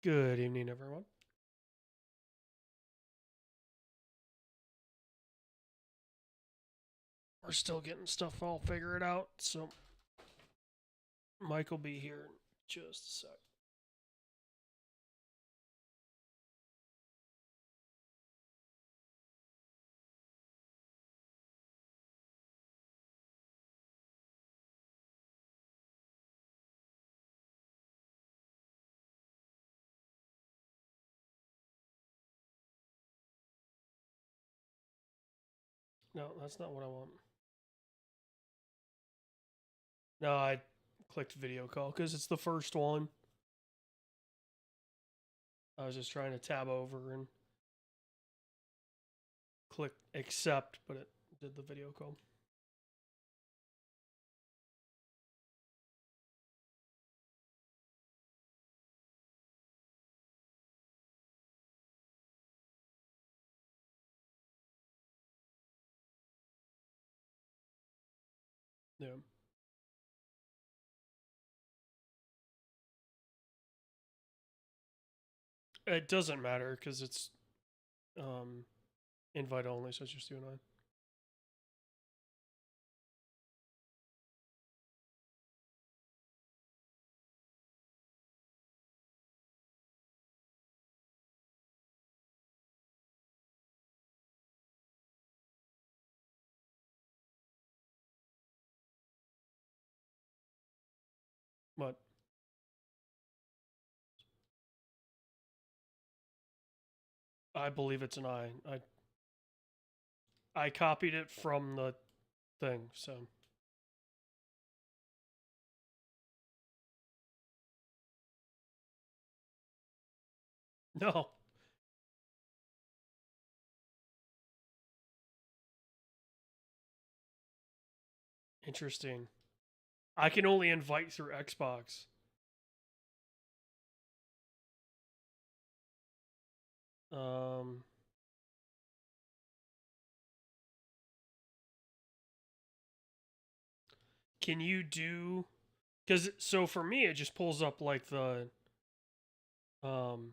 Good evening, everyone. We're still getting stuff all figured out, so Mike will be here in just a sec. No, that's not what I want. No, I clicked video call because it's the first one. I was just trying to tab over and click accept, but it did the video call. Yeah. It doesn't matter because it's um, invite only, so it's just you and I. But I believe it's an I. I copied it from the thing, so no. Interesting. I can only invite through Xbox. Um, can you do? Because so for me, it just pulls up like the um.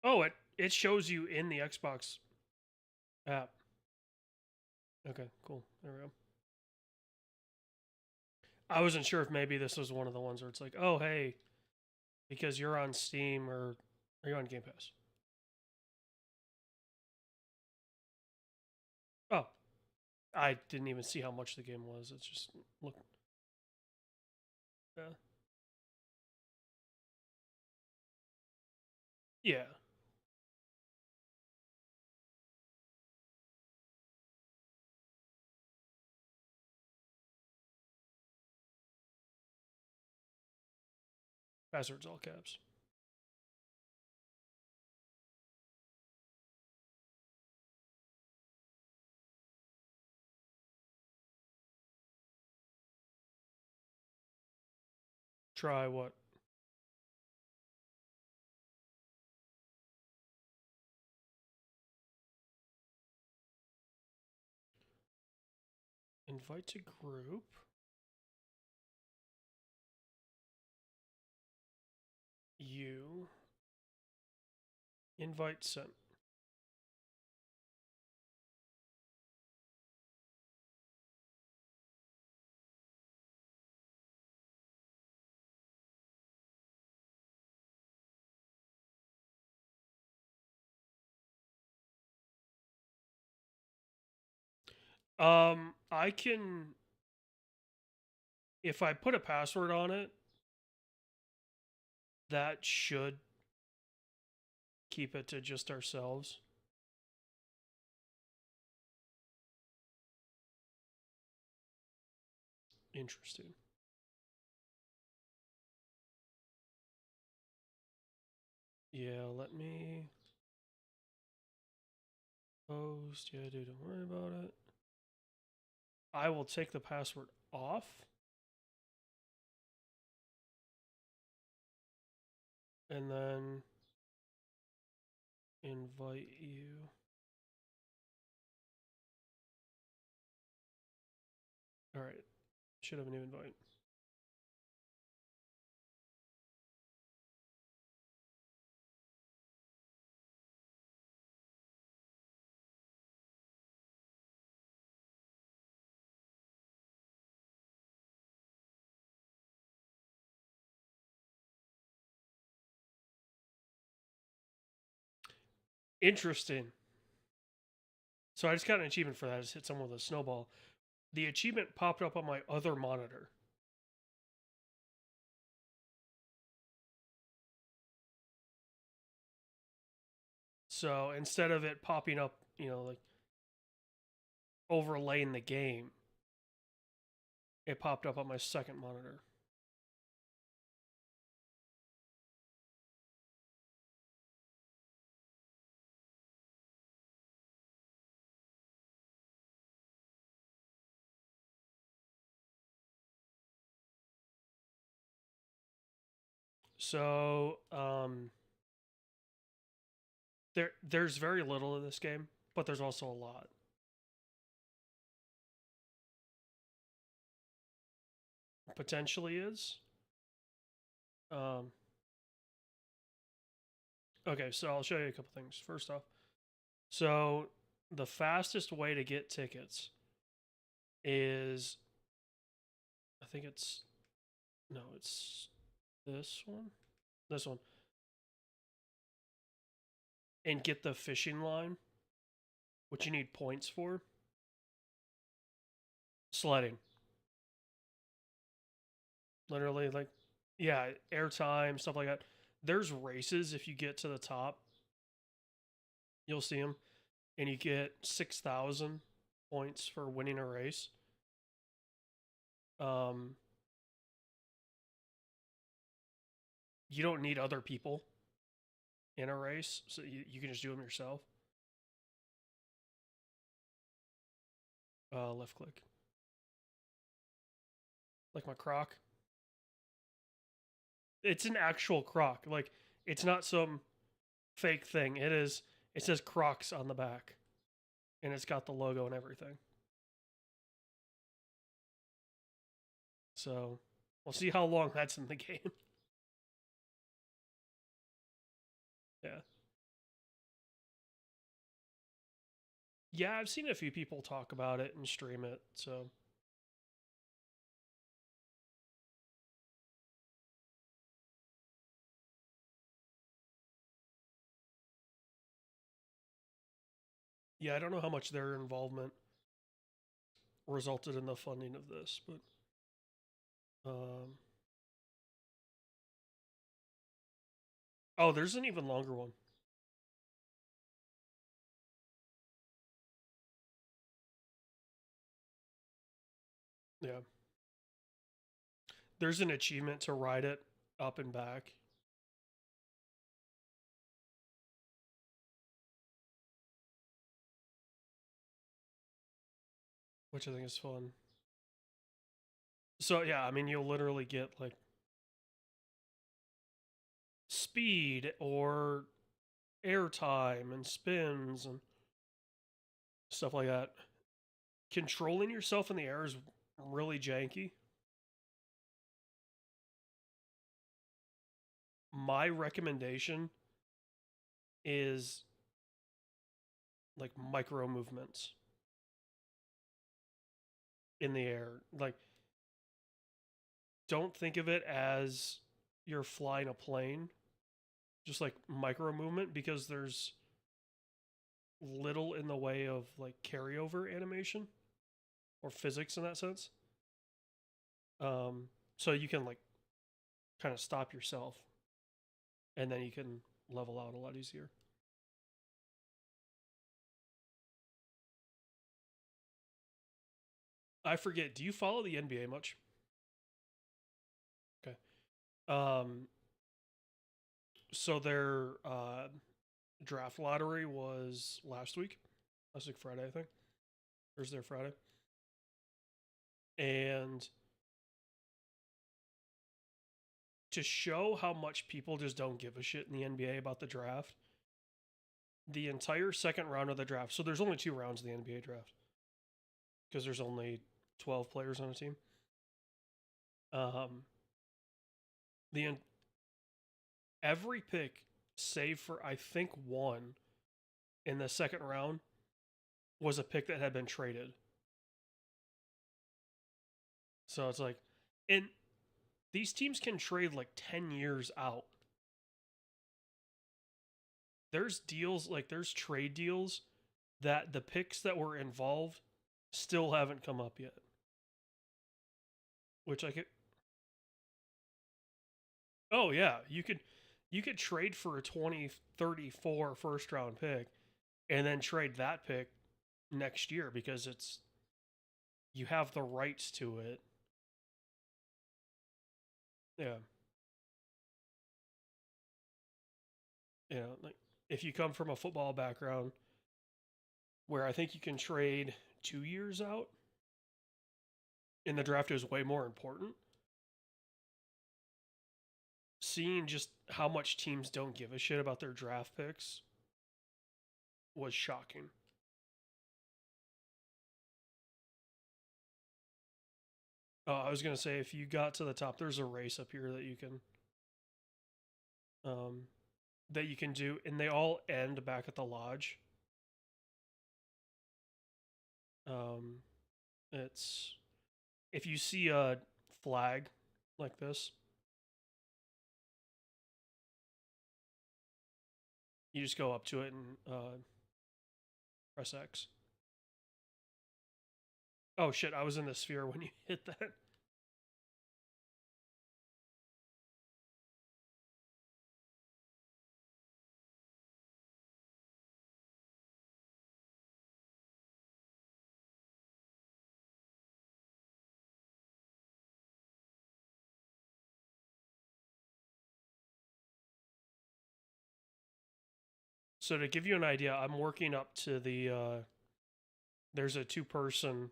Oh, it shows you in the Xbox app. Okay, cool. There we go. I wasn't sure if maybe this was one of the ones where it's like, oh hey, because you're on Steam or are you on Game Pass? Oh, I didn't even see how much the game was. It's just look. Yeah. Yeah. Passwords all caps. Try what? Invite to group. You invite sent. I can if I put a password on it, that should keep it to just ourselves. Interesting. Yeah, let me post. Yeah, dude, don't worry about it. I will take the password off and then invite you. All right, should have a new invite. Interesting. So I just got an achievement for that. I just hit someone with a snowball. The achievement popped up on my other monitor. So instead of it popping up, like overlaying the game, it popped up on my second monitor. So there's very little of this game, but there's also a lot. Potentially is. Um, okay, so I'll show you a couple things. First off, so the fastest way to get tickets is, I think it's, no, it's this one, this one, and get the fishing line, which you need points for. Sledding. Literally, like, yeah, airtime, stuff like that. There's races. If you get to the top, you'll see them, and you get 6,000 points for winning a race. Um, you don't need other people in a race, so you can just do them yourself. Left click, like my croc. It's an actual croc. Like, it's not some fake thing. It is. It says Crocs on the back, and it's got the logo and everything. So we'll see how long that's in the game. Yeah. Yeah, I've seen a few people talk about it and stream it. So yeah, I don't know how much their involvement resulted in the funding of this, but um, oh, there's an even longer one. Yeah, there's an achievement to ride it up and back. Which I think is fun. So yeah, I mean, you'll literally get like speed or airtime and spins and stuff like that. Controlling yourself in the air is really janky. My recommendation is like micro movements in the air. Like, don't think of it as you're flying a plane, just like micro movement, because there's little in the way of like carryover animation or physics in that sense. So you can like kind of stop yourself, and then you can level out a lot easier. I forget. Do you follow the NBA much? Okay. Um, so their draft lottery was last week Friday, I think. Thursday or Friday. And to show how much people just don't give a shit in the NBA about the draft, the entire second round of the draft. So there's only two rounds of the NBA draft because there's only 12 players on a team. Um, the every pick, save for I think one in the second round, was a pick that had been traded. So it's like, and these teams can trade like 10 years out. there's deals, like there's trade deals that the picks that were involved still haven't come up yet. Which I could Oh yeah, you could trade for a 2034 first round pick and then trade that pick next year because it's you have the rights to it. Yeah. Like if you come from a football background where I think you can trade 2 years out and the draft is way more important, seeing just how much teams don't give a shit about their draft picks was shocking. I was gonna say if you got to the top, there's a race up here that um, you can do, and they all end back at the lodge. Um, it's if you see a flag like this, you just go up to it and press X. Oh shit! I was in the sphere when you hit that. So to give you an idea, I'm working up to the there's a 2-person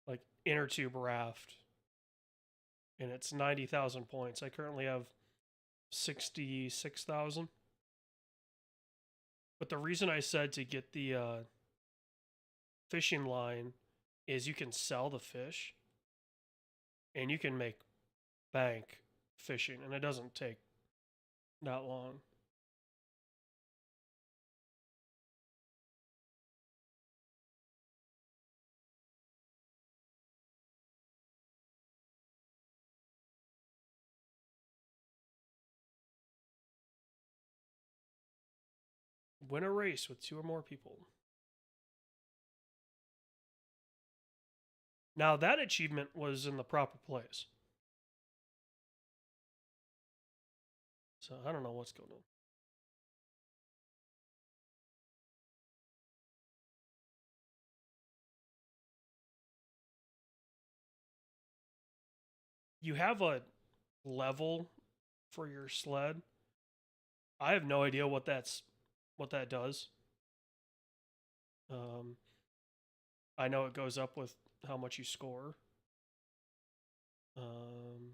like inner tube raft, and it's 90,000 points. I currently have 66,000. But the reason I said to get the fishing line is you can sell the fish, and you can make bank fishing, and it doesn't take that long. Win a race with 2 or more people. Now that achievement was in the proper place. So I don't know what's going on. You have a level for your sled. I have no idea what that does. Um, I know it goes up with how much you score. Um,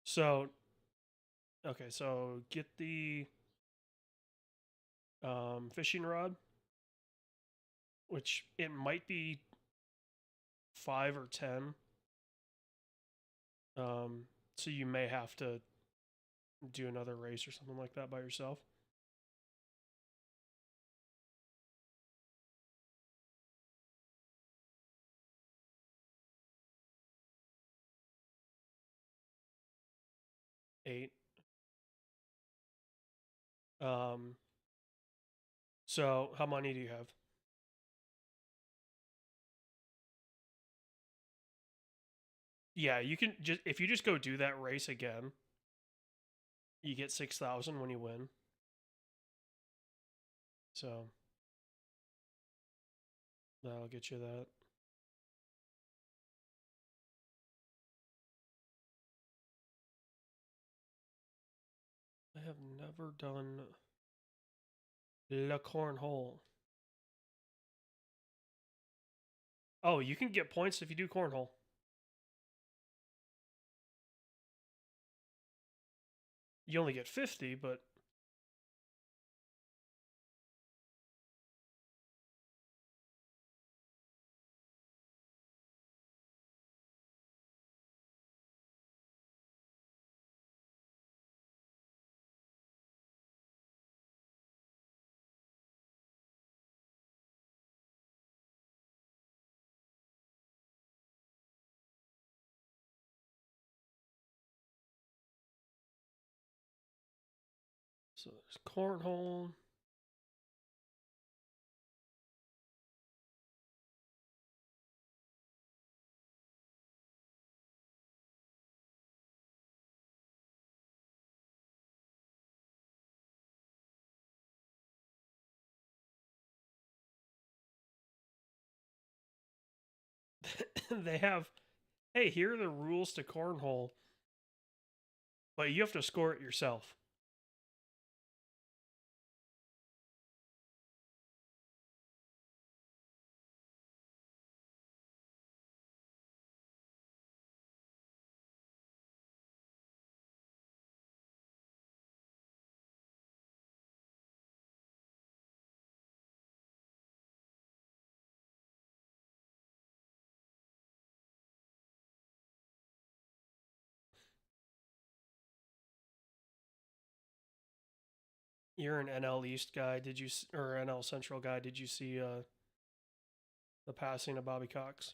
so okay, so get the fishing rod, which it might be 5 or 10. So you may have to do another race or something like that by yourself. Eight. Um, so how many do you have? Yeah, you can just if you just go do that race again, you get 6,000 when you win. So that'll get you that. I have never done Le Cornhole. Oh, you can get points if you do cornhole. You only get 50, but So there's cornhole. They have, hey, here are the rules to cornhole, but you have to score it yourself. You're an NL East guy. Did you or NL Central guy? Did you see the passing of Bobby Cox?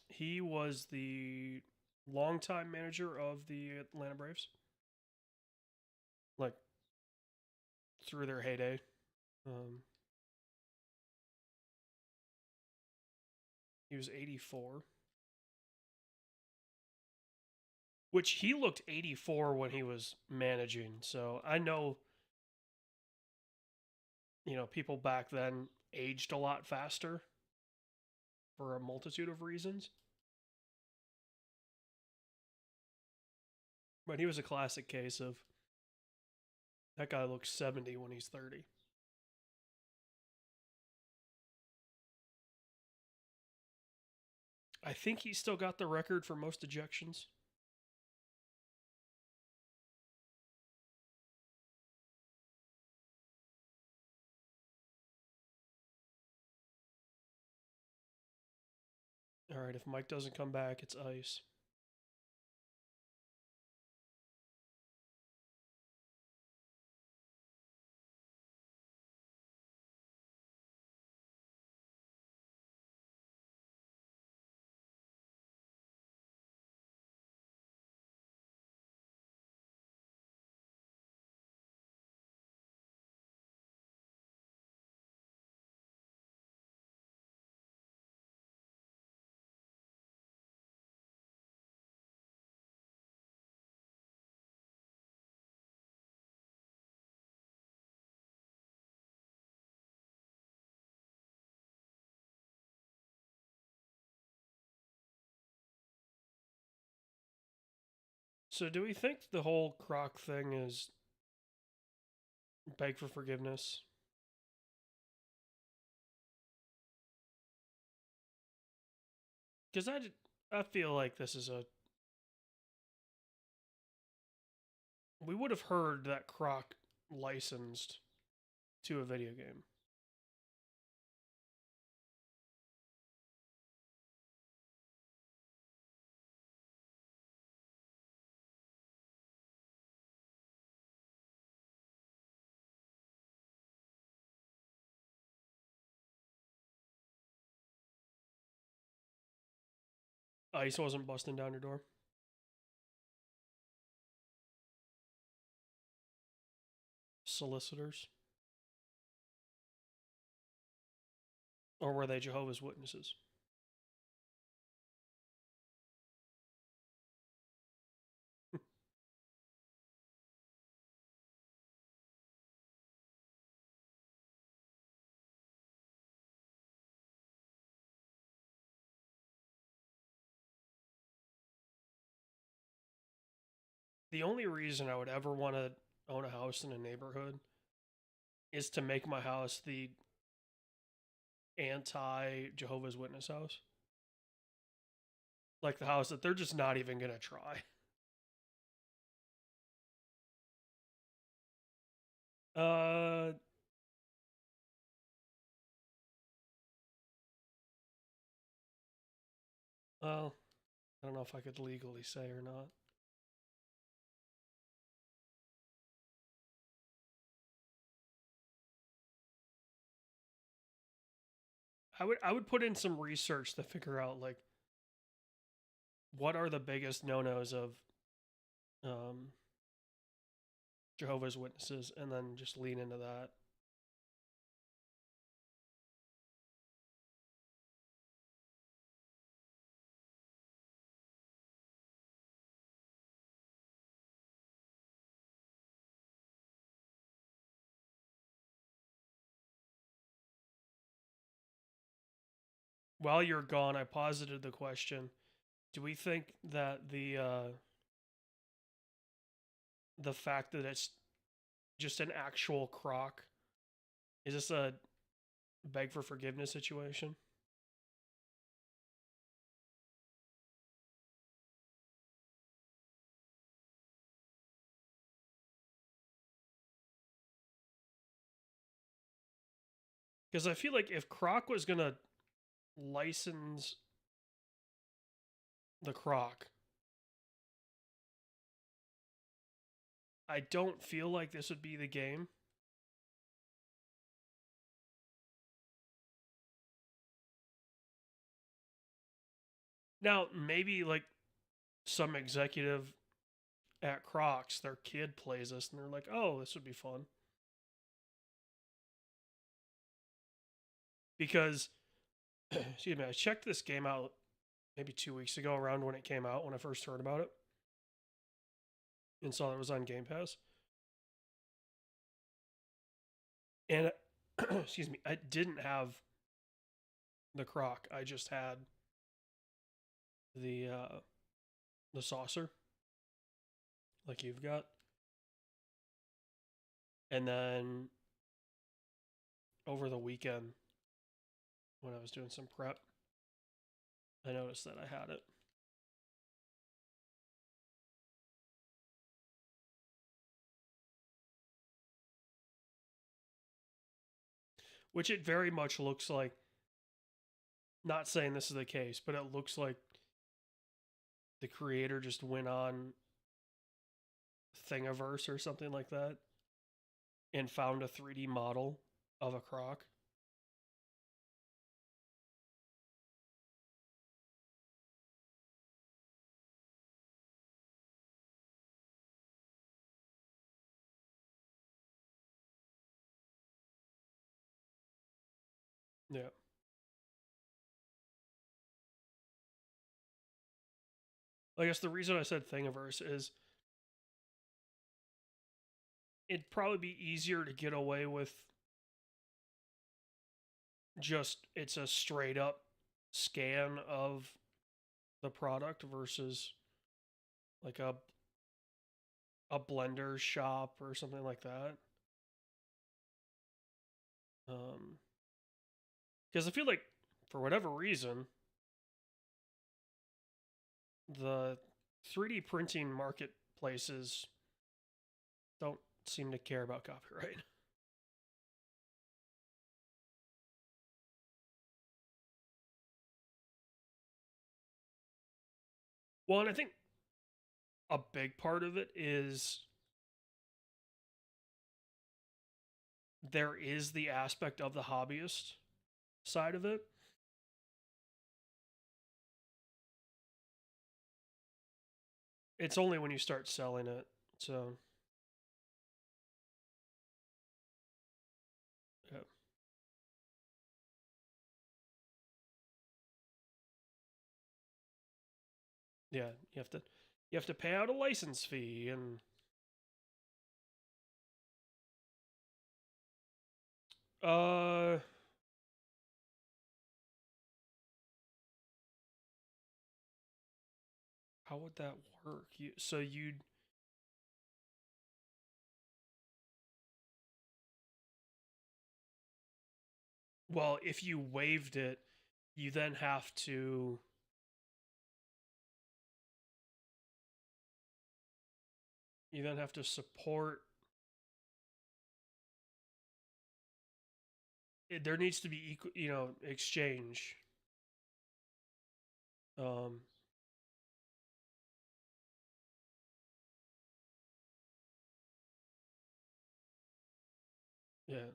He was the longtime manager of the Atlanta Braves, like through their heyday. Um, he was 84, which he looked 84 when he was managing. So I know, people back then aged a lot faster for a multitude of reasons. But he was a classic case of that guy looks 70 when he's 30. I think he still got the record for most ejections. All right, if Mike doesn't come back, it's ice. So, do we think the whole Croc thing is beg for forgiveness? Because I feel like this is a. We would have heard that Croc licensed to a video game. Ice wasn't busting down your door. Solicitors. Or were they Jehovah's Witnesses? The only reason I would ever want to own a house in a neighborhood is to make my house the anti Jehovah's Witness house. Like the house that they're just not even going to try. Uh, well, I don't know if I could legally say or not. I would put in some research to figure out like what are the biggest no-nos of um, Jehovah's Witnesses, and then just lean into that. While you're gone, I posited the question: do we think that the fact that it's just an actual croc is this a beg for forgiveness situation? Because I feel like if Croc was gonna license the Croc, I don't feel like this would be the game. Now, maybe like some executive at Crocs, their kid plays this and they're like, oh, this would be fun. Because, excuse me, I checked this game out maybe 2 weeks ago, around when it came out, when I first heard about it, and saw it was on Game Pass. And, excuse me, I didn't have the Croc. I just had the uh, the saucer, like you've got. And then over the weekend, when I was doing some prep, I noticed that I had it. Which it very much looks like, not saying this is the case, but it looks like the creator just went on Thingiverse or something like that and found a 3D model of a croc. Yeah. I guess the reason I said Thingiverse is it'd probably be easier to get away with just it's a straight up scan of the product versus like a blender shop or something like that. Because I feel like for whatever reason, the 3D printing marketplaces don't seem to care about copyright. Well, and I think a big part of it is there is the aspect of the hobbyist side of it. It's only when you start selling it. So, yeah. Yeah, you have to pay out a license fee and uh how would that work? So you'd, well, if you waived it, you then have to, support it. There needs to be equal, exchange. Um yeah.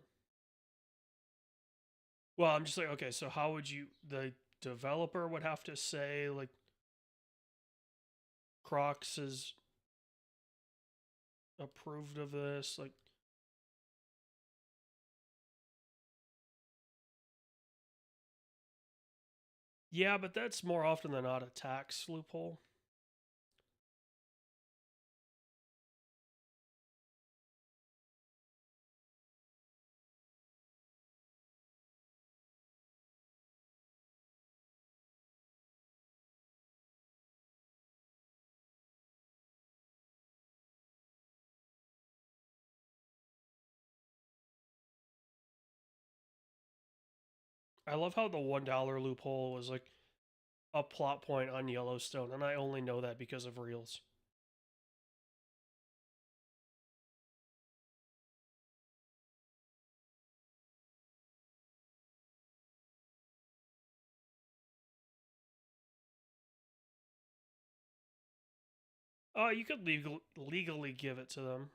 Well, I'm just like, okay, so how would you, the developer would have to say like Crocs is approved of this. Like, yeah, but that's more often than not a tax loophole. I love how the $1 loophole was like a plot point on Yellowstone, and I only know that because of Reels. You could legally give it to them.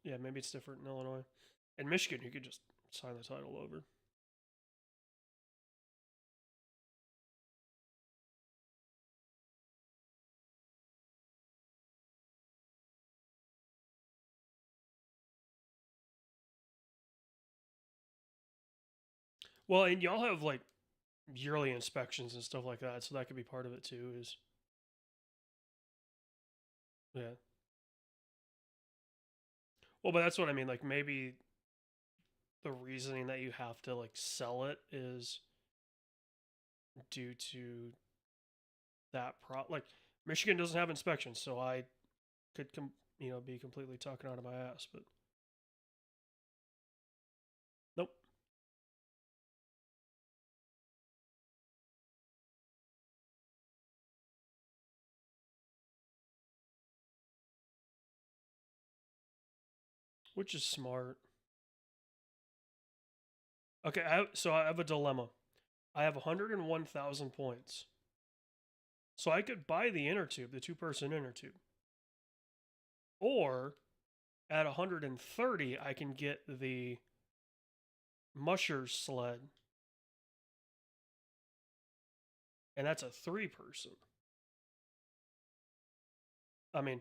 Yeah, maybe it's different in Illinois. In Michigan, you could just sign the title over. Well, and y'all have like yearly inspections and stuff like that, so that could be part of it too. Is yeah. Well, but that's what I mean. Like maybe the reasoning that you have to like sell it is due to that like Michigan doesn't have inspections, so I could be completely talking out of my ass, but nope. Which is smart. Okay, so I have a dilemma. I have 101,000 points. So I could buy the inner tube, the two-person inner tube. Or at 130, I can get the musher sled. And that's a three-person. I mean,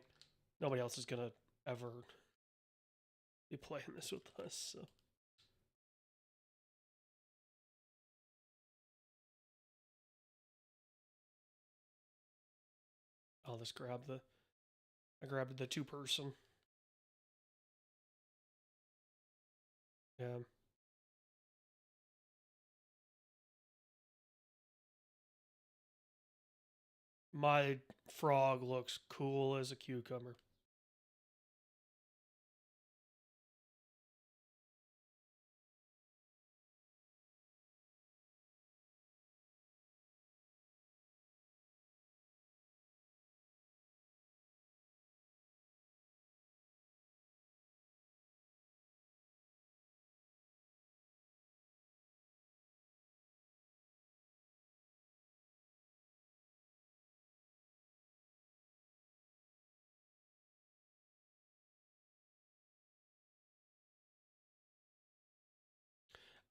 nobody else is going to ever be playing this with us, so. I'll just I grabbed the two-person. Yeah. My frog looks cool as a cucumber.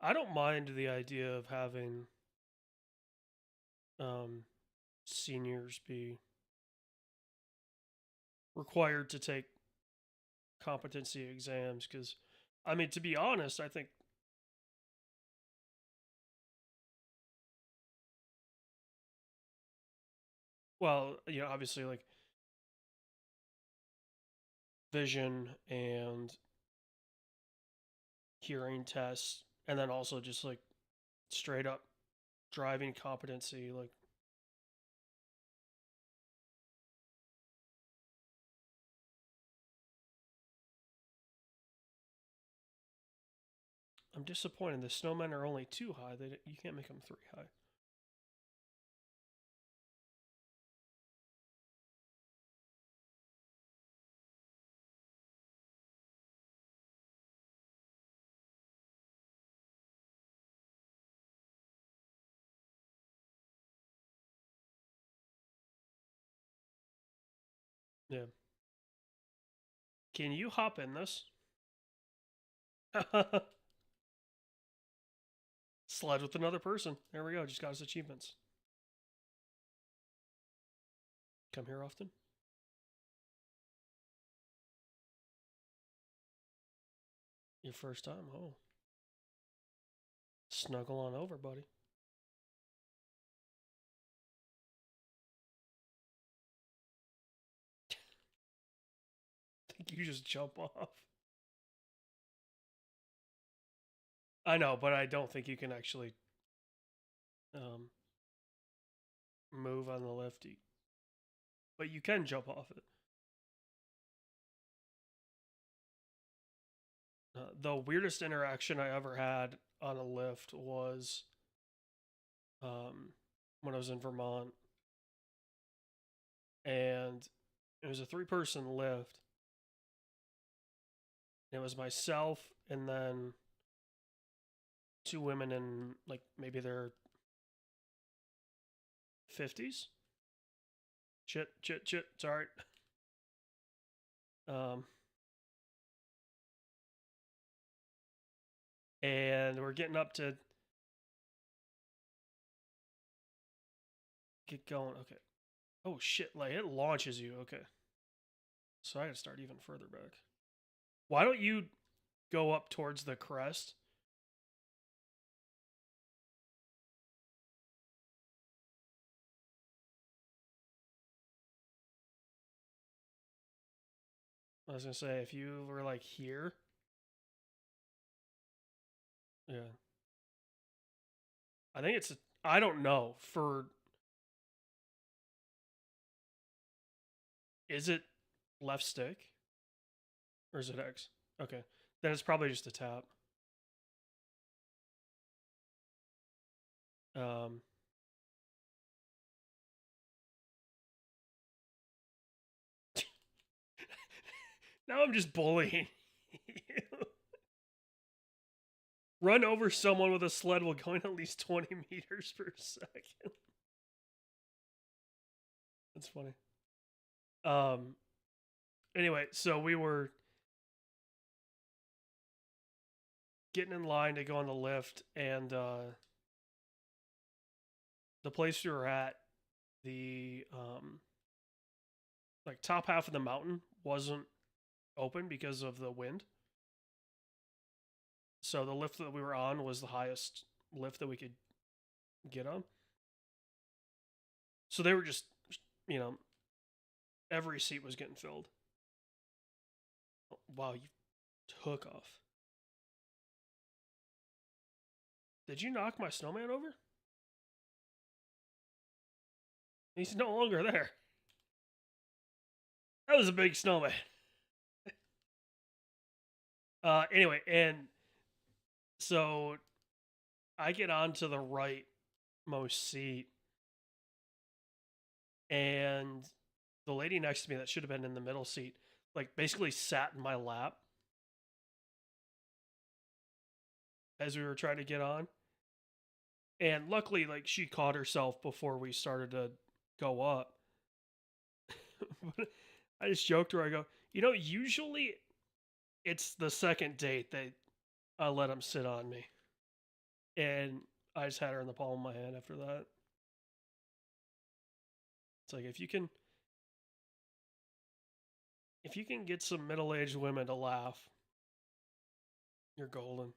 I don't mind the idea of having um, seniors be required to take competency exams because, I mean, to be honest, I think, well, obviously, like vision and hearing tests, and then also just like straight up driving competency. Like, I'm disappointed. The snowmen are only two high. You can't make them three high. Yeah. Can you hop in this? Sled with another person. There we go. Just got his achievements. Come here often? Your first time? Oh. Snuggle on over, buddy. I think you just jump off. I know, but I don't think you can actually move on the lifty. But you can jump off it. The weirdest interaction I ever had on a lift was when I was in Vermont, and it was a 3-person lift. It was myself and then 2 women in like maybe their 50s. Shit. Sorry. And we're getting up to get going. Okay. Oh shit! Like it launches you. Okay. So I gotta start even further back. Why don't you go up towards the crest? I was gonna say if you were like here. Yeah. I think it's. I don't know. Is it left stick? Or is it X? Okay. Then it's probably just a tap. Um, now I'm just bullying you. Run over someone with a sled while going at least 20 meters per second. That's funny. Anyway, so we were getting in line to go on the lift, and the place we were at, the like top half of the mountain wasn't open because of the wind. So the lift that we were on was the highest lift that we could get on. So they were just, you know, every seat was getting filled. Wow, you took off. Did you knock my snowman over? He's no longer there. That was a big snowman. Anyway, and so I get onto the rightmost seat, and the lady next to me that should have been in the middle seat, like basically sat in my lap as we were trying to get on. And luckily, like she caught herself before we started to go up. But I just joked to her. I go, usually it's the second date that I let him sit on me, and I just had her in the palm of my hand after that. It's like if you can get some middle-aged women to laugh, you're golden.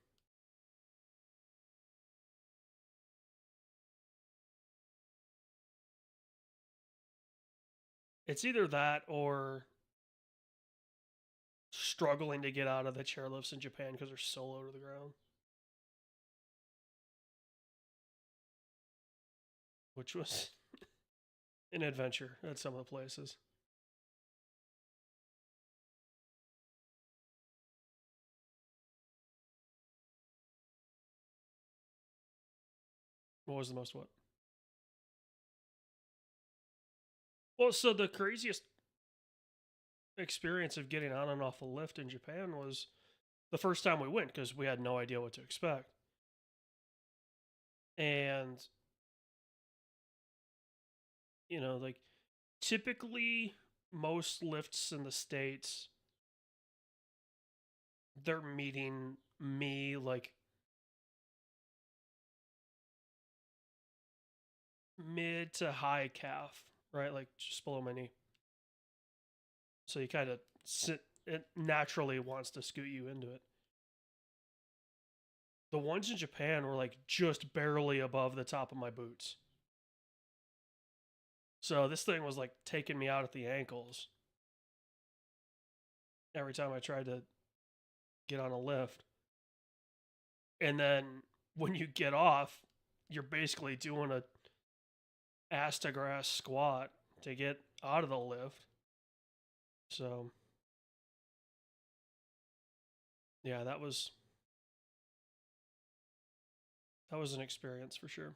It's either that or struggling to get out of the chairlifts in Japan because they're so low to the ground. Which was an adventure at some of the places. What was the most what? Well, so the craziest experience of getting on and off a lift in Japan was the first time we went because we had no idea what to expect. And, like typically most lifts in the States, they're meeting me like mid to high calf, right? Like just below my knee. So you kind of sit. It naturally wants to scoot you into it. The ones in Japan were like just barely above the top of my boots. So this thing was like taking me out at the ankles every time I tried to get on a lift. And then when you get off, you're basically doing a ass to grass squat to get out of the lift. So yeah, that was an experience for sure.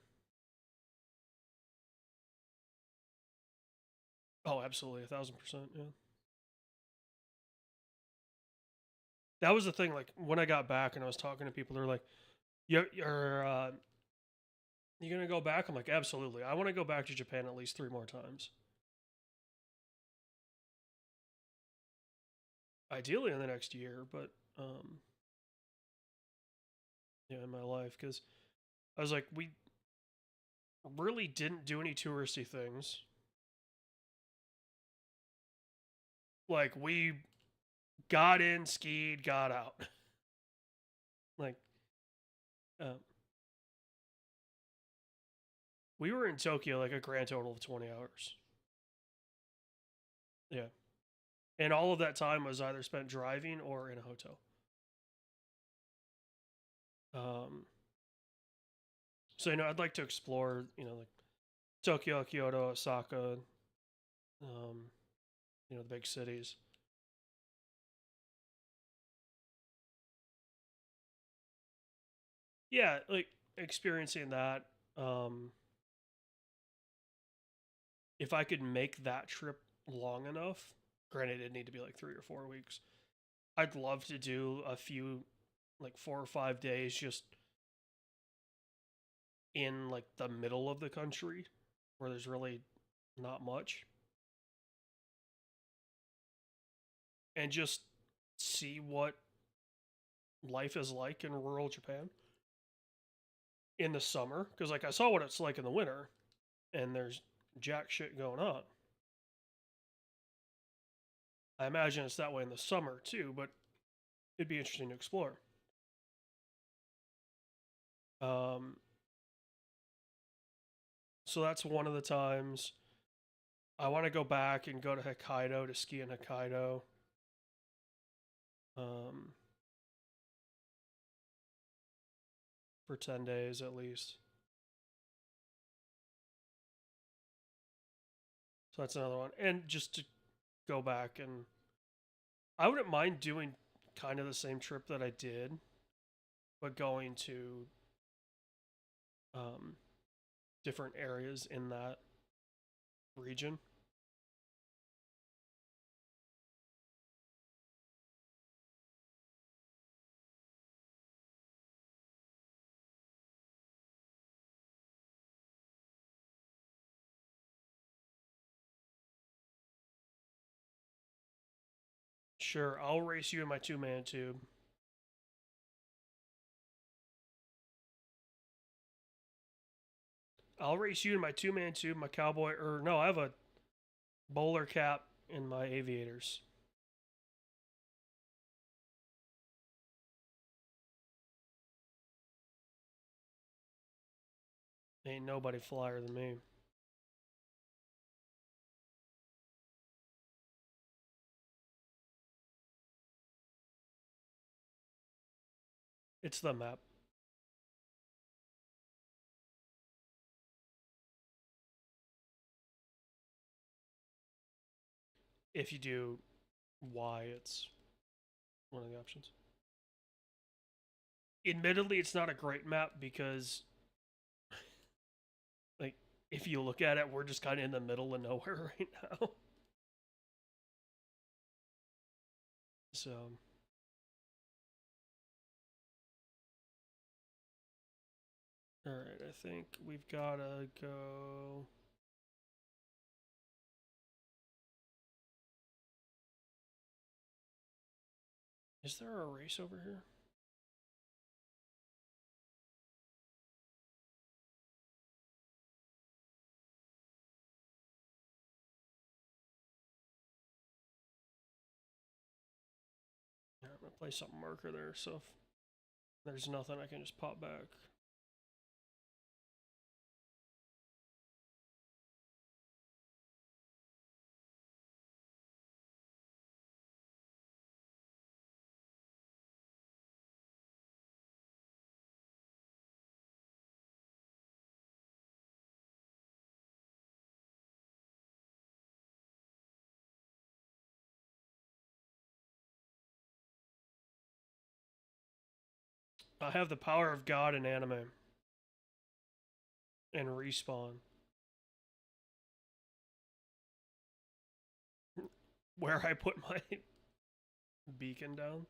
Oh, absolutely, 1,000%. Yeah, that was the thing. Like when I got back and I was talking to people, they're like, "You gonna go back?" I'm like, "Absolutely. I want to go back to Japan at least 3 more times. Ideally in the next year, but yeah, in my life because I was like, we really didn't do any touristy things. Like we got in, skied, got out. Like uh, we were in Tokyo like a grand total of 20 hours. Yeah, and all of that time was either spent driving or in a hotel. Um, so I'd like to explore, like Tokyo, Kyoto, Osaka, um, the big cities. Yeah, like experiencing that. Um, if I could make that trip long enough, granted it'd need to be like 3 or 4 weeks. I'd love to do a few, like 4 or 5 days, just in like the middle of the country, where there's really not much, and just see what life is like in rural Japan in the summer. Because like I saw what it's like in the winter, and there's jack shit going on. I imagine it's that way in the summer too, but it'd be interesting to explore. Um, so that's one of the times. I want to go back and go to Hokkaido to ski in Hokkaido. Um, for 10 days at least. So that's another one. And just to go back, and I wouldn't mind doing kind of the same trip that I did, but going to um, different areas in that region. Sure, I'll race you in my 2-man tube. I'll race you in my 2-man tube, my cowboy, or no, I have a bowler cap in my aviators. Ain't nobody flyer than me. It's the map. If you do Y, it's one of the options. Admittedly, it's not a great map because, like, if you look at it, we're just kind of in the middle of nowhere right now. So, all right, I think we've gotta go. Is there a race over here? Place something marker there, so if there's nothing, I can just pop back. I have the power of God in anime and respawn. Where I put my beacon down.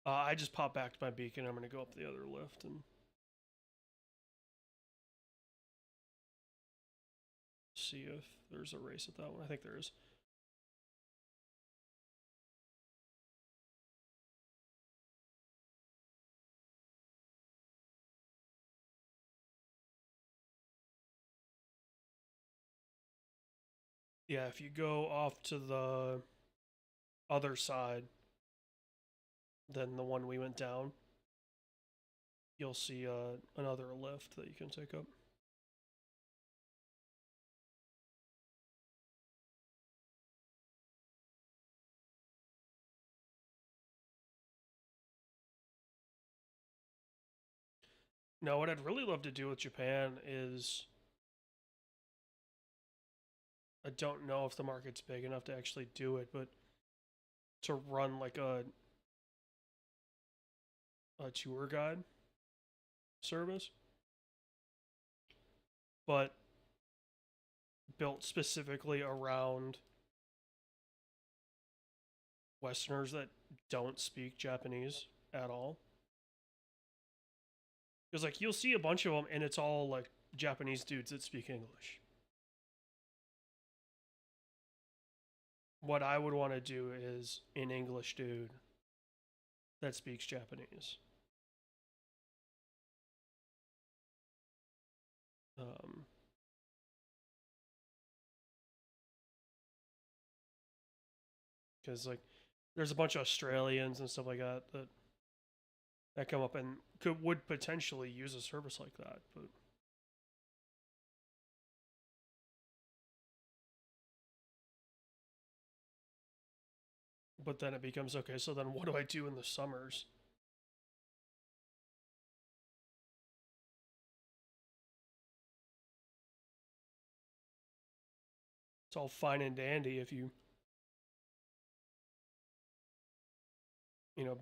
I just pop back to my beacon. I'm going to go up the other lift and see if there's a race at that one. I think there is. Yeah, if you go off to the other side than the one we went down, you'll see another lift that you can take up. Now, what I'd really love to do with Japan is I don't know if the market's big enough to actually do it, but to run like a tour guide service, but built specifically around Westerners that don't speak Japanese at all. Because like you'll see a bunch of them, and it's all like Japanese dudes that speak English. What I would want to do is an English dude that speaks Japanese. Um, because like there's a bunch of Australians and stuff like that that come up and would potentially use a service like that, but then it becomes okay. So then what do I do in the summers? It's all fine and dandy if you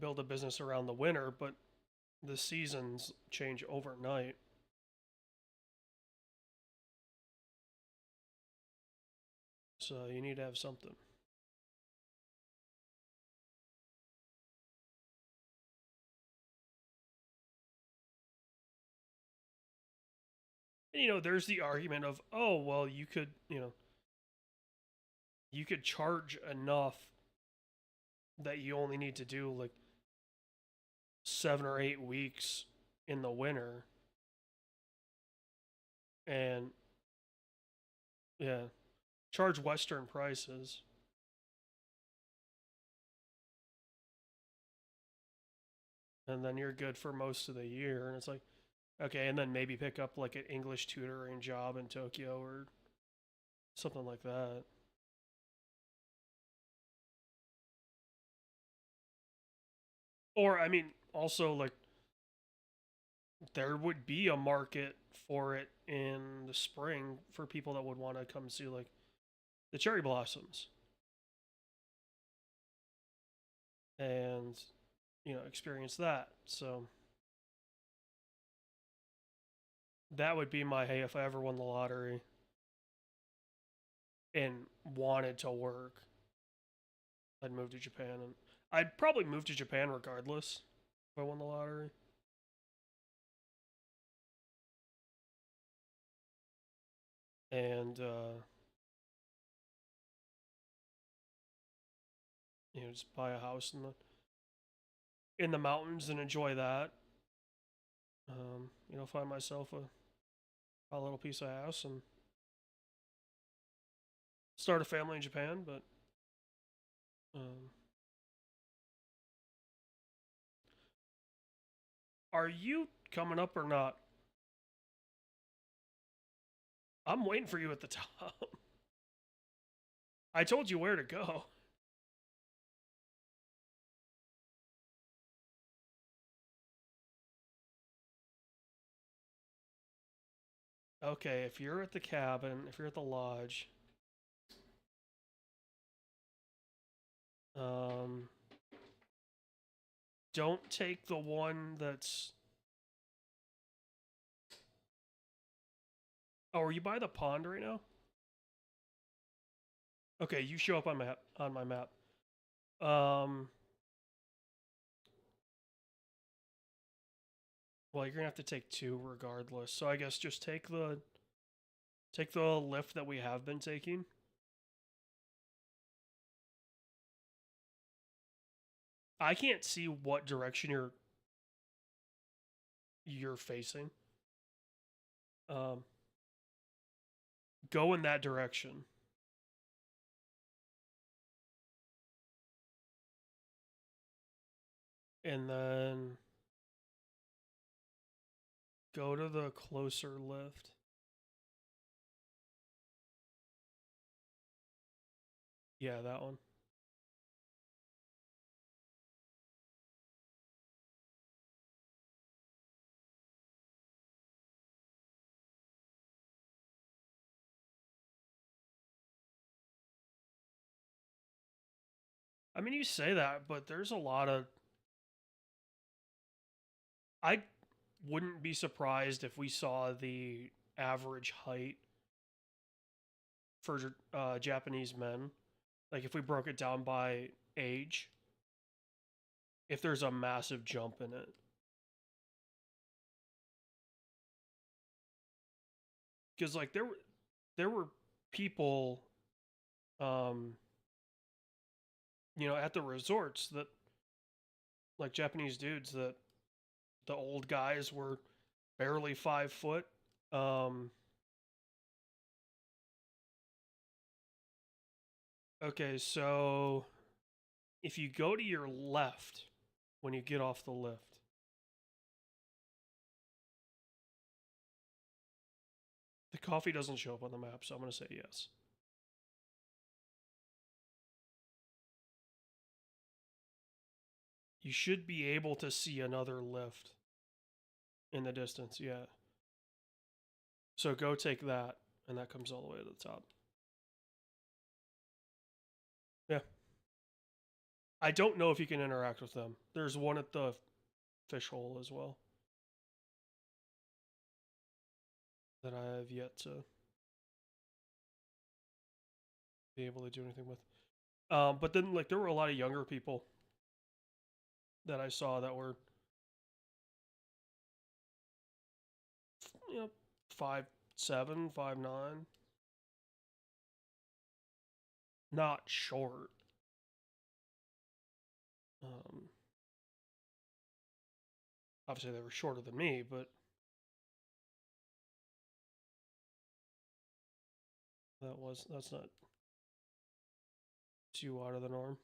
build a business around the winter, but the seasons change overnight. So you need to have something. And there's the argument of, oh, well, you could charge enough that you only need to do like 7 or 8 weeks in the winter. And yeah, charge Western prices. And then you're good for most of the year. And it's like, okay, and then maybe pick up like an English tutoring job in Tokyo or something like that. Or, I mean, also, like, there would be a market for it in the spring for people that would want to come see, like, the cherry blossoms and, experience that. So, that would be my hey if I ever won the lottery and wanted to work, I'd move to Japan. And I'd probably move to Japan regardless if I won the lottery. And, just buy a house in the mountains and enjoy that. You know, find myself a little piece of ass and start a family in Japan. But um, are you coming up or not? I'm waiting for you at the top. I told you where to go. Okay, if you're at the cabin, if you're at the lodge, um, don't take the one that's. Oh, are you by the pond right now? Okay, you show up on my map. Um, well, you're gonna have to take two regardless. So I guess just take the lift that we have been taking. I can't see what direction you're facing. Um, go in that direction, and then go to the closer lift. Yeah, that one. I mean, you say that, but there's a lot of. I wouldn't be surprised if we saw the average height for Japanese men. Like if we broke it down by age, if there's a massive jump in it. Because like there were people, um, you know, at the resorts that like Japanese dudes that the old guys were barely 5 foot. Um, okay, so if you go to your left when you get off the lift, the coffee doesn't show up on the map, so I'm going to say yes. You should be able to see another lift in the distance, yeah. So go take that, and that comes all the way to the top. Yeah. I don't know if you can interact with them. There's one at the fish hole as well that I have yet to be able to do anything with. But then, like, there were a lot of younger people that I saw that were, you know, 5'7", 5'9", not short. Um, obviously, they were shorter than me, but that's not too out of the norm.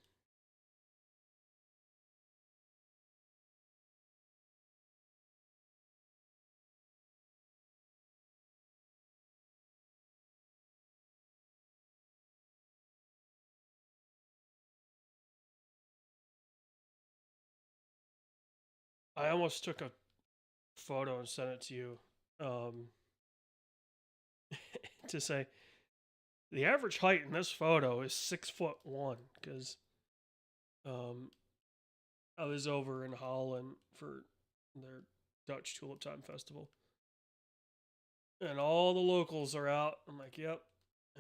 I almost took a photo and sent it to you, um, to say the average height in this photo is 6'1" because um, I was over in Holland for their Dutch Tulip Time Festival, and all the locals are out. I'm like, yep,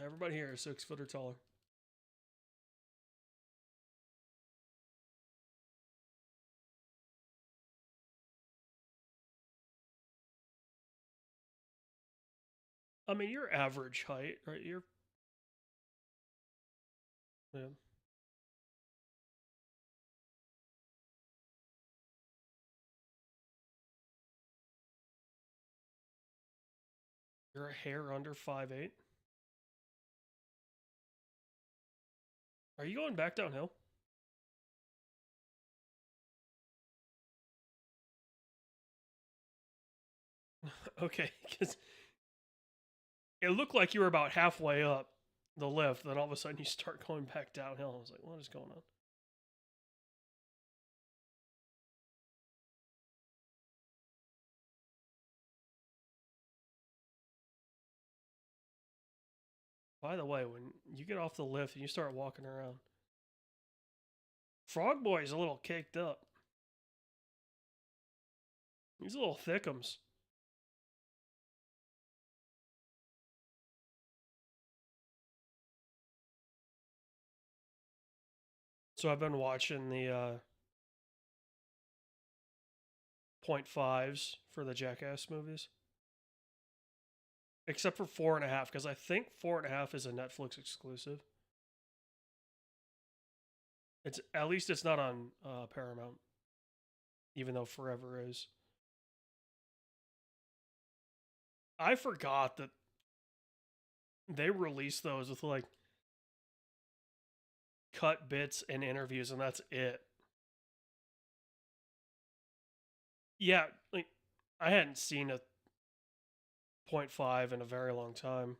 everybody here is 6 foot or taller. I mean, you're average height, right? You're yeah. You're a hair under 5'8". Are you going back downhill? Okay, because it looked like you were about halfway up the lift, then all of a sudden you start going back downhill. I was like, what is going on? By the way, when you get off the lift and you start walking around, Frog Boy's a little caked up. He's a little thickums. So I've been watching the .5s for the Jackass movies. Except for 4.5, because I think 4.5 is a Netflix exclusive. It's at least it's not on Paramount, even though Forever is. I forgot that they released those with like cut bits and interviews, and that's it. Yeah, like I hadn't seen a .5 in a very long time,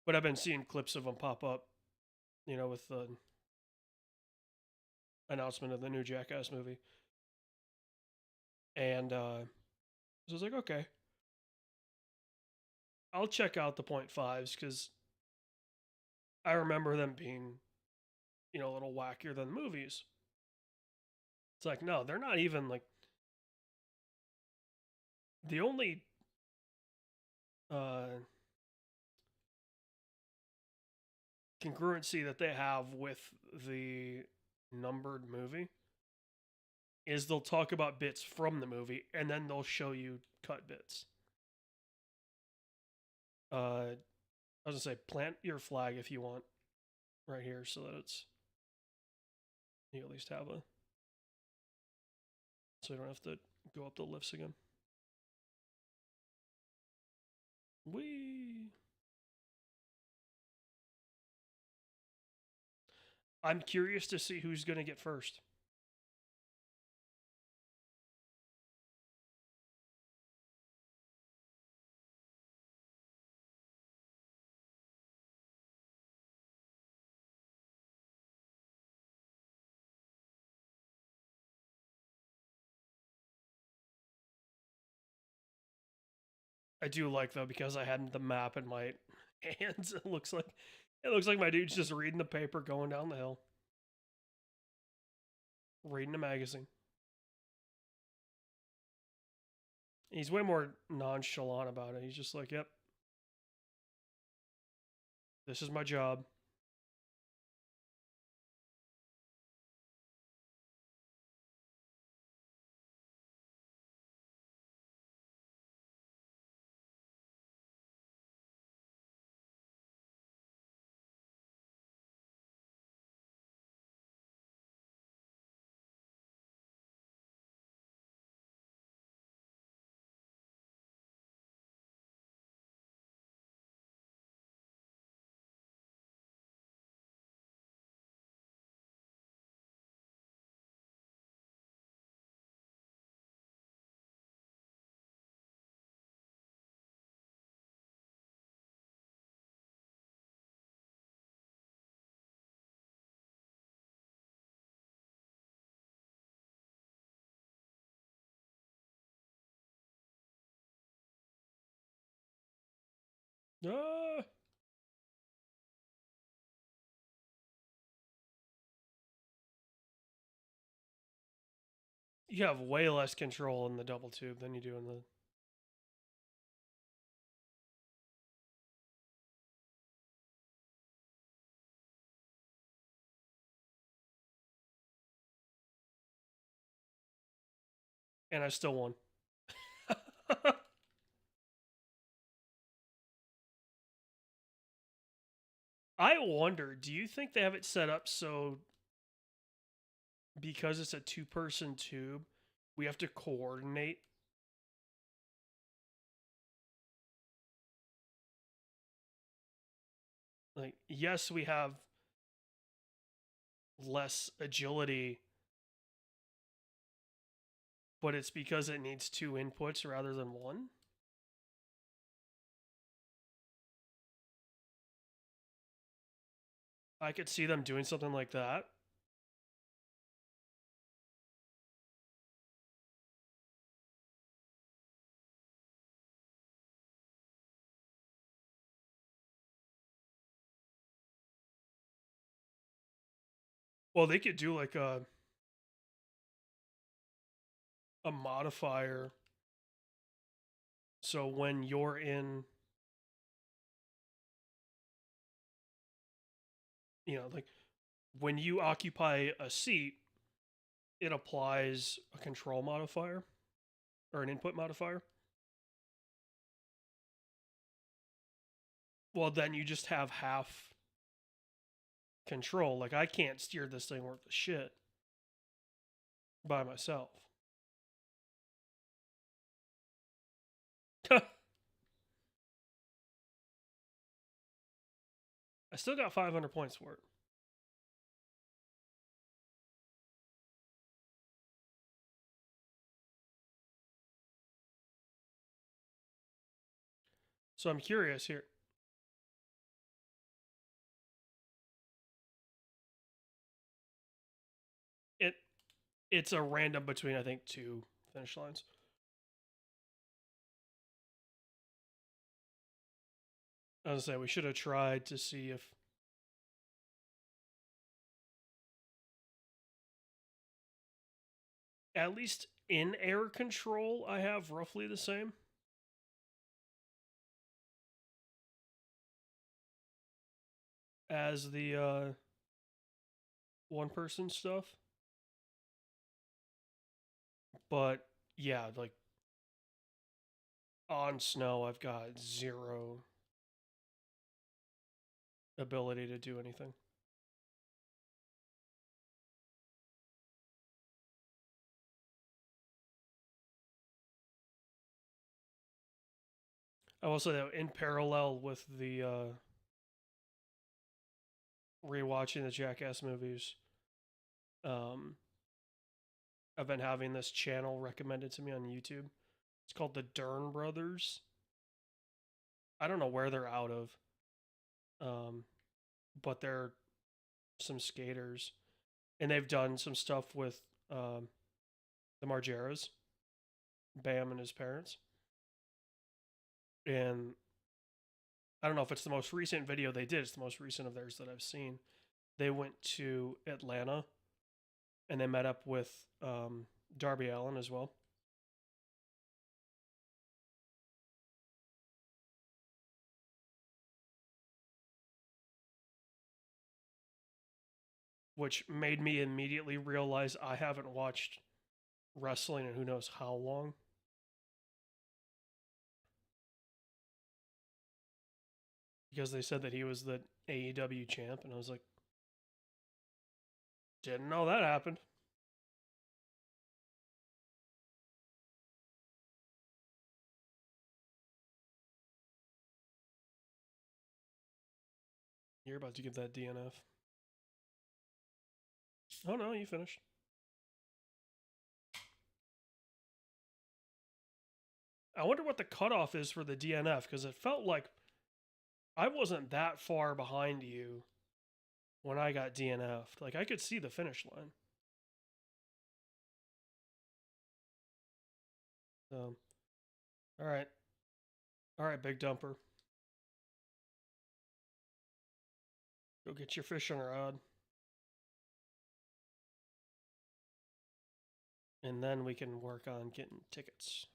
but I've been seeing clips of them pop up, with the announcement of the new Jackass movie, and so I was like, okay, I'll check out the .5s because I remember them being, a little wackier than the movies. It's like, no, they're not even like the only uh, congruency that they have with the numbered movie is they'll talk about bits from the movie and then they'll show you cut bits. I was gonna say, plant your flag if you want right here so that you at least have so you don't have to go up the lifts again. Wee. I'm curious to see who's gonna get first. I do like though because I had the map in my hands. It looks like my dude's just reading the paper going down the hill, reading a magazine. He's way more nonchalant about it. He's just like, "Yep, this is my job." Ah, you have way less control in the double tube than you do in the. And I still won. I wonder, do you think they have it set up so because it's a two-person tube, we have to coordinate Like, yes, we have less agility, but it's because it needs two inputs rather than one. I could see them doing something like that. Well, they could do like a modifier. So when you're in, like when you occupy a seat, it applies a control modifier or an input modifier. Well, then you just have half control. Like I can't steer this thing worth a shit by myself. I still got 500 points for it. So I'm curious here. It it's a random between I think two finish lines. I was gonna say we should have tried to see if at least in air control I have roughly the same. As the one person stuff. But yeah, like on snow, I've got zero ability to do anything. I will say that in parallel with the rewatching the Jackass movies, um, I've been having this channel recommended to me on YouTube. It's called the Dern Brothers. I don't know where they're out of, um, but they're some skaters, and they've done some stuff with the Margeras, Bam and his parents. And I don't know if it's the most recent video they did. It's the most recent of theirs that I've seen. They went to Atlanta and they met up with Darby Allin as well. Which made me immediately realize I haven't watched wrestling in who knows how long. Because they said that he was the AEW champ, and I was like, didn't know that happened. You're about to give that DNF. Oh no, you finished. I wonder what the cutoff is for the DNF because it felt like I wasn't that far behind you when I got DNF'd. Like I could see the finish line. So, all right, all right, big dumper. Go get your fishing rod, and then we can work on getting tickets.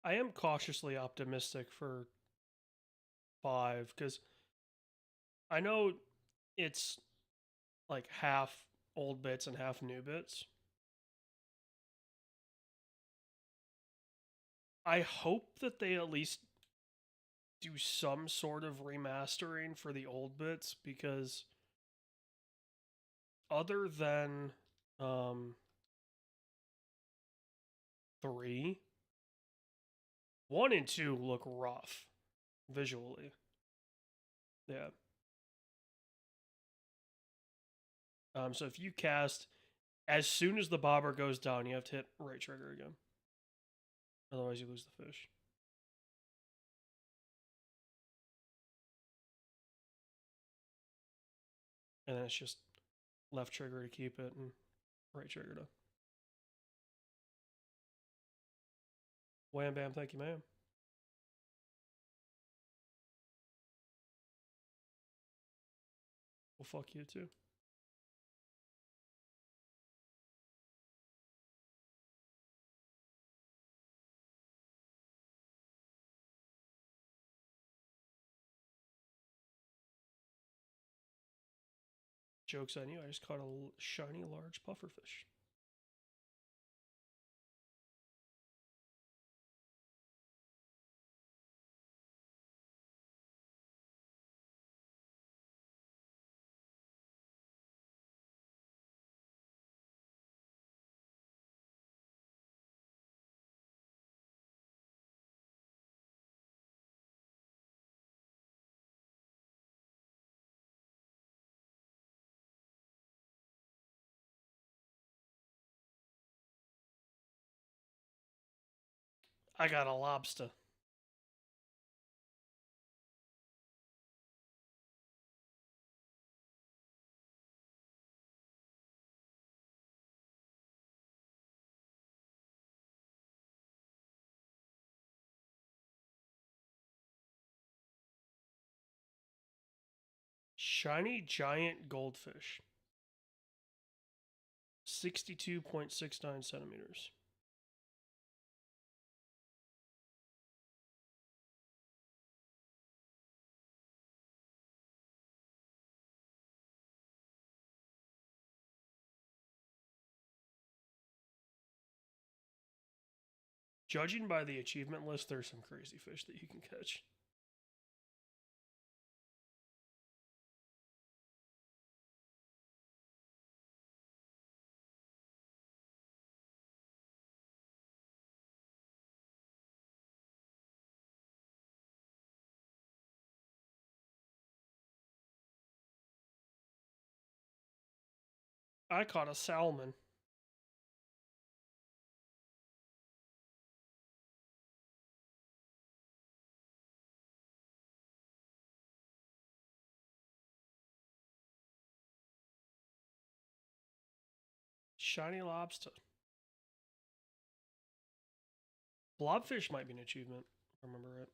I am cautiously optimistic for 5 because I know it's like half old bits and half new bits. I hope that they at least do some sort of remastering for the old bits because other than um 3, 1 and 2 look rough visually. Yeah. So if you cast as soon as the bobber goes down, you have to hit right trigger again. Otherwise, you lose the fish. And then it's just left trigger to keep it and right trigger to. Wham bam, thank you, ma'am. Well, fuck you too. Joke's on you, I just caught a shiny large pufferfish. I got a lobster. Shiny giant goldfish. 62.69 centimeters. Judging by the achievement list, there's some crazy fish that you can catch. I caught a salmon. Shiny lobster. Blobfish might be an achievement, if I remember right.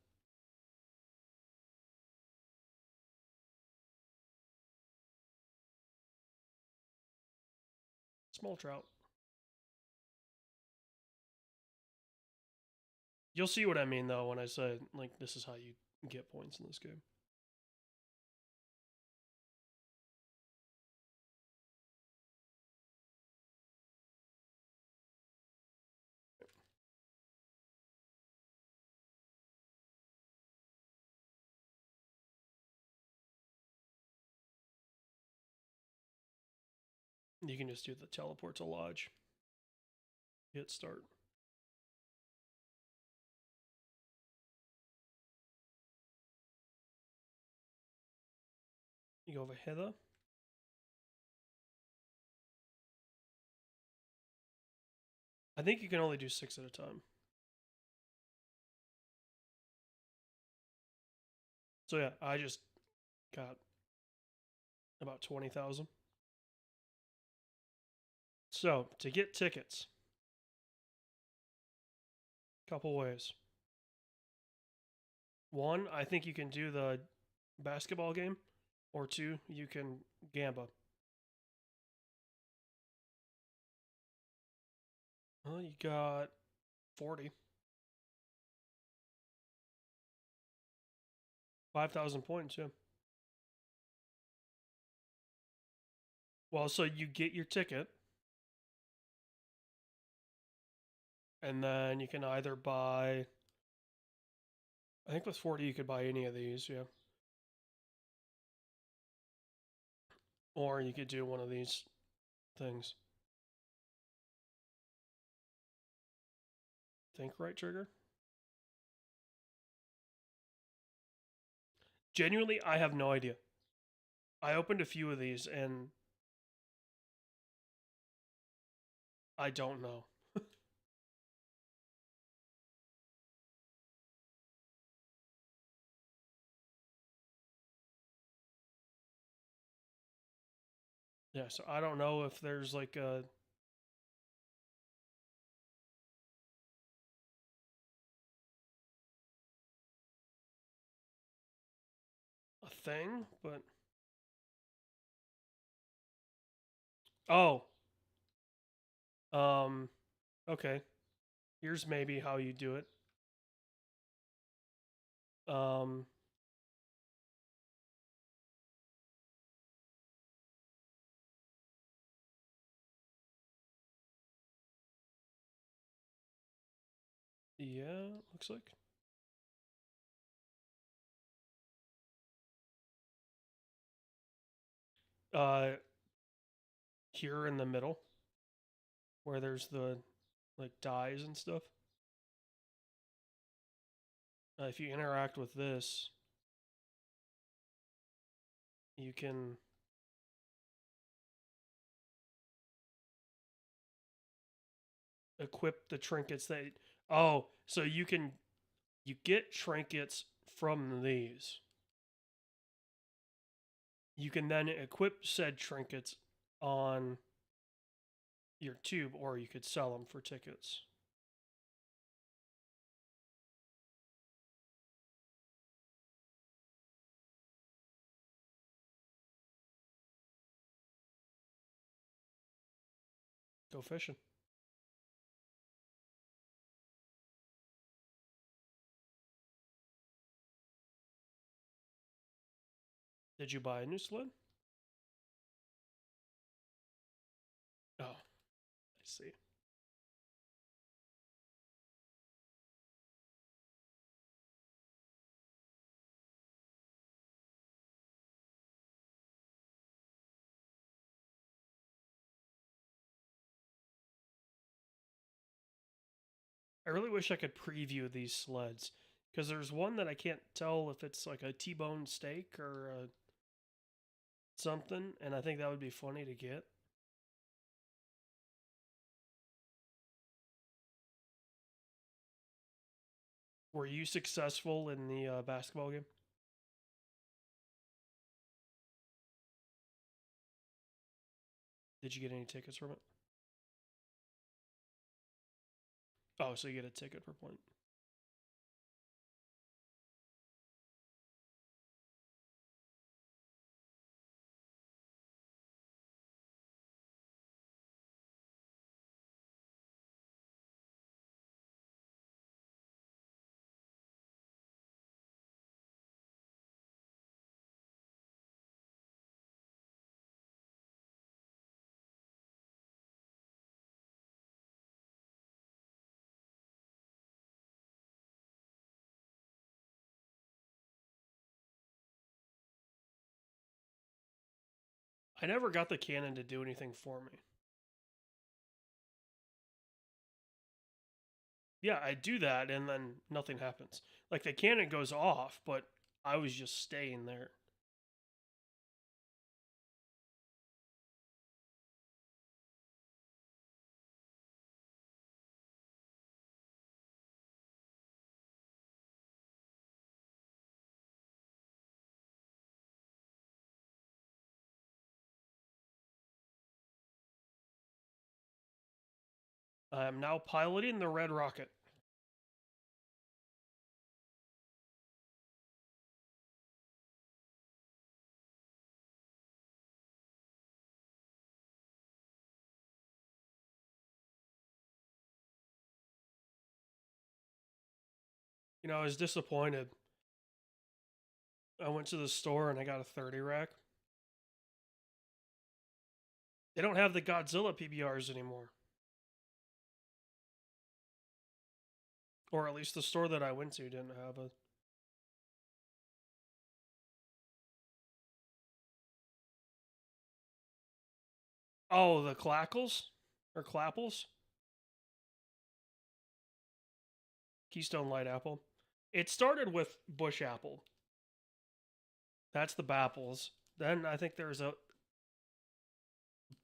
Small trout. You'll see what I mean though when I say like this is how you get points in this game. You can just do the teleport to lodge. Hit start. You go over hither. I think you can only do 6 at a time. So yeah, I just got about 20,000. So to get tickets, couple ways. One, I think you can do the basketball game, or 2, you can gamba. Well, you got 40. 5,000 points, yeah. Well, so you get your ticket, and then you can either buy. I think with 40 you could buy any of these, yeah. Or you could do one of these things. Think right trigger? Genuinely, I have no idea. I opened a few of these and I don't know. Yeah, so I don't know if there's like a thing, but oh, um, okay. Here's maybe how you do it. Um, yeah, looks like. Uh, Here in the middle, where there's the like dies and stuff. If you interact with this, you can equip the trinkets that. Oh, so you get trinkets from these. You can then equip said trinkets on your tube, or you could sell them for tickets. Go fishing. Did you buy a new sled? Oh, I see. I really wish I could preview these sleds because there's one that I can't tell if it's like a T-bone steak or something, and I think that would be funny to get. Were you successful in the basketball game? Did you get any tickets from it? Oh, so you get a ticket per point. I never got the cannon to do anything for me. Yeah, I do that and then nothing happens. Like the cannon goes off, but I was just staying there. I am now piloting the red rocket. You know, I was disappointed I went to the store and I got a 30 rack. They don't have the Godzilla PBRs anymore. Or at least the store that I went to didn't have a. Oh, the Clackles? Or Clapples? Keystone Light Apple. It started with Bush Apple. That's the Bapples. Then I think there's a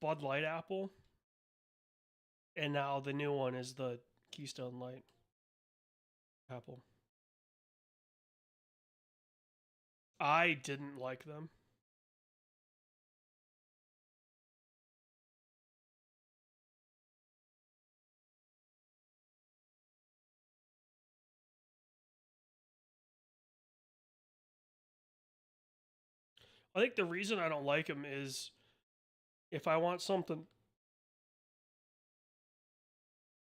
Bud Light Apple. And now the new one is the Keystone Light Apple. I didn't like them. I think the reason I don't like them is if I want something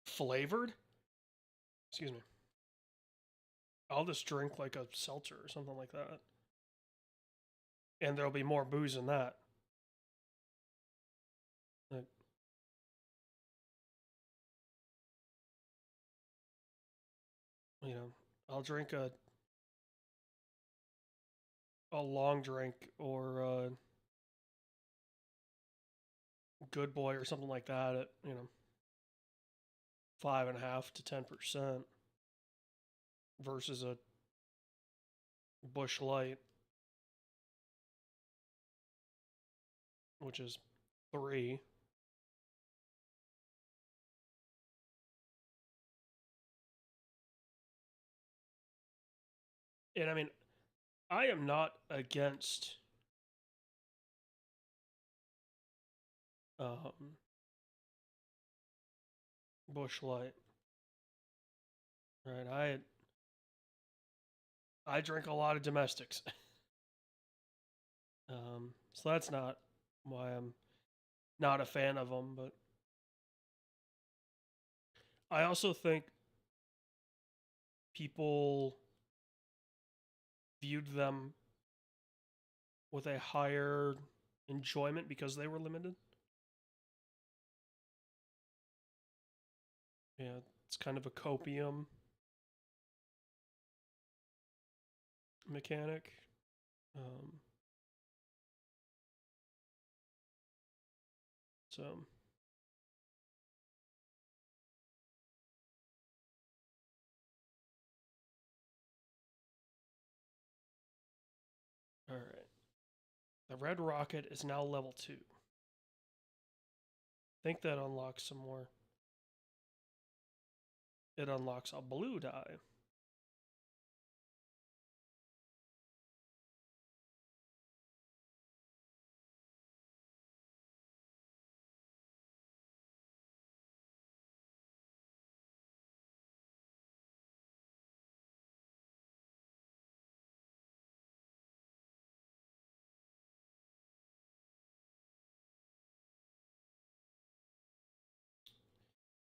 flavored, excuse me, I'll just drink like a seltzer or something like that. And there'll be more booze in that. Like, you know, I'll drink a long drink or a Good Boy or something like that at 5.5 to 10% versus a Bush Light, which is 3. And I mean, I am not against um, Bush Light. Right? I drink a lot of domestics, so that's not why I'm not a fan of them. But I also think people viewed them with a higher enjoyment because they were limited. Yeah, it's kind of a copium mechanic. Um, so, all right. The Red Rocket is now level 2. I think that unlocks some more. It unlocks a blue die.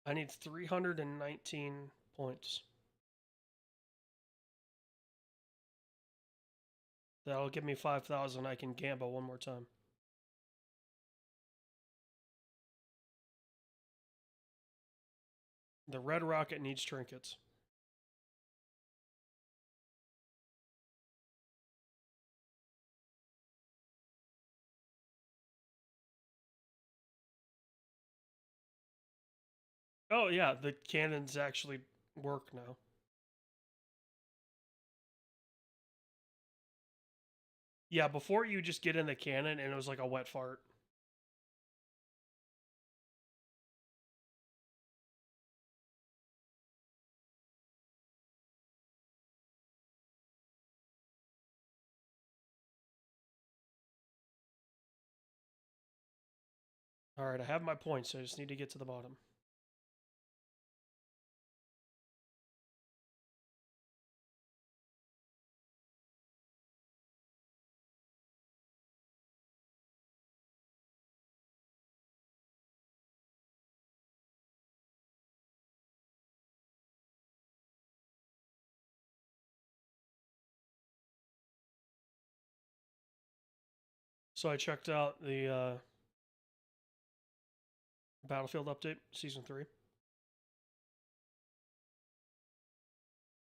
I need 319 points. That'll give me 5,000. I can gamble one more time. The Red Rocket needs trinkets. Oh yeah, the cannons actually work now. Yeah, before you just get in the cannon and it was like a wet fart. All right, I have my points, so I just need to get to the bottom. So I checked out the Battlefield update, Season 3.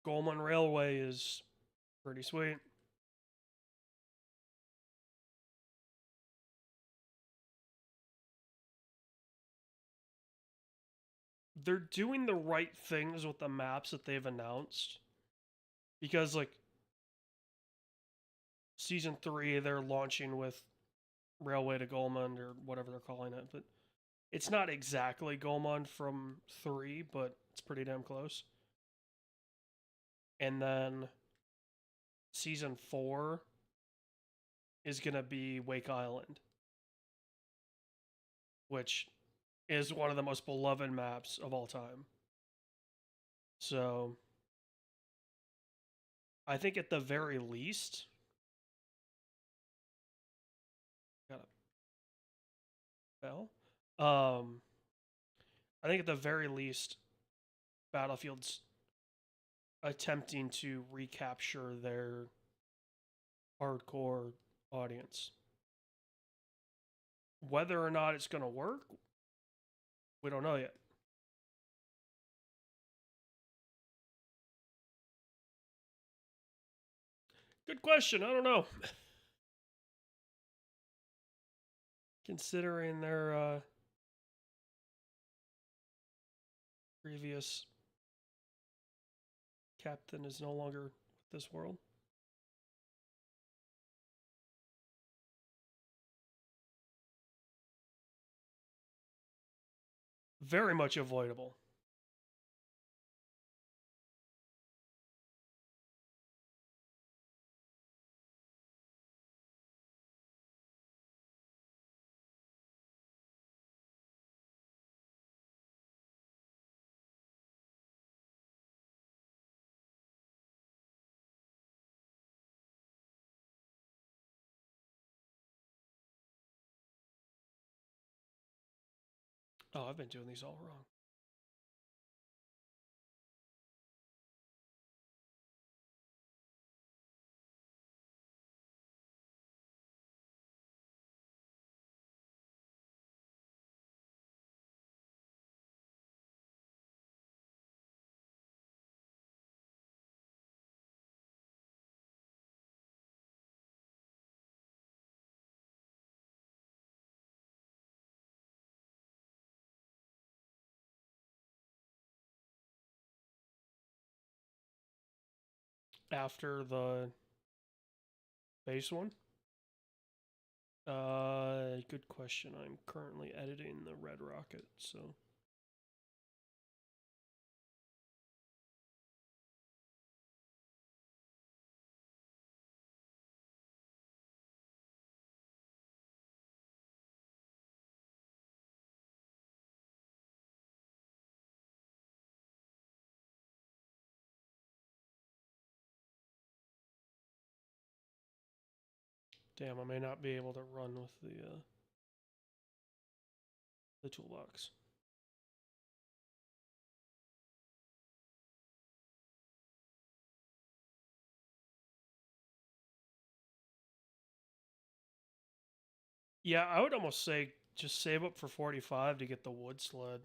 Goldman Railway is pretty sweet. They're doing the right things with the maps that they've announced. Because, like, Season 3, they're launching with Railway to Goldman, or whatever they're calling it. But it's not exactly Goldman from 3, but it's pretty damn close. And then Season 4 is going to be Wake Island, which is one of the most beloved maps of all time. So I think at the very least, got a bell. I think at the very least, Battlefield's attempting to recapture their hardcore audience. Whether or not it's going to work, we don't know yet. Good question. I don't know. Considering their previous captain is no longer with this world. Very much avoidable. Oh, I've been doing these all wrong. After the base one? Good question. I'm currently editing the Red Rocket, so. Damn, I may not be able to run with the toolbox. Yeah, I would almost say just save up for 45 to get the wood sled.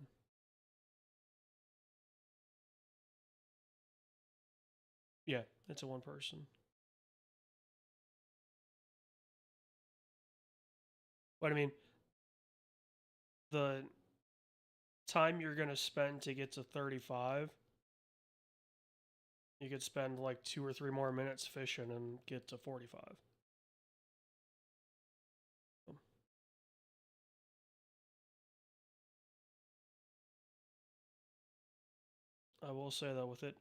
Yeah, it's a one person. But I mean, the time you're going to spend to get to 35, you could spend like 2 or 3 more minutes fishing and get to 45. I will say though, with it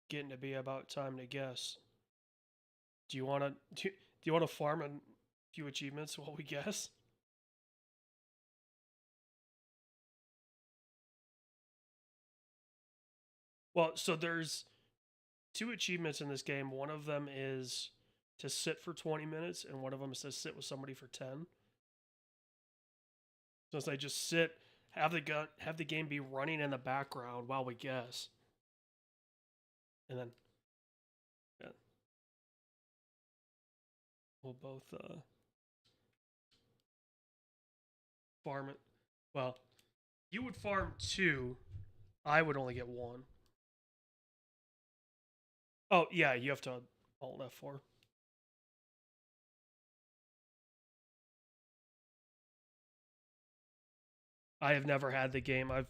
getting to be about time to guess, do you want to do you want to farm a few achievements while we guess? Well, so there's 2 achievements in this game. One of them is to sit for 20 minutes, and one of them is to sit with somebody for 10. So it's like just sit, have the game be running in the background while we guess, and then yeah, we'll both farm it. Well, you would farm 2. I would only get 1. Oh, yeah, you have to Alt F4. I have never had the game. I've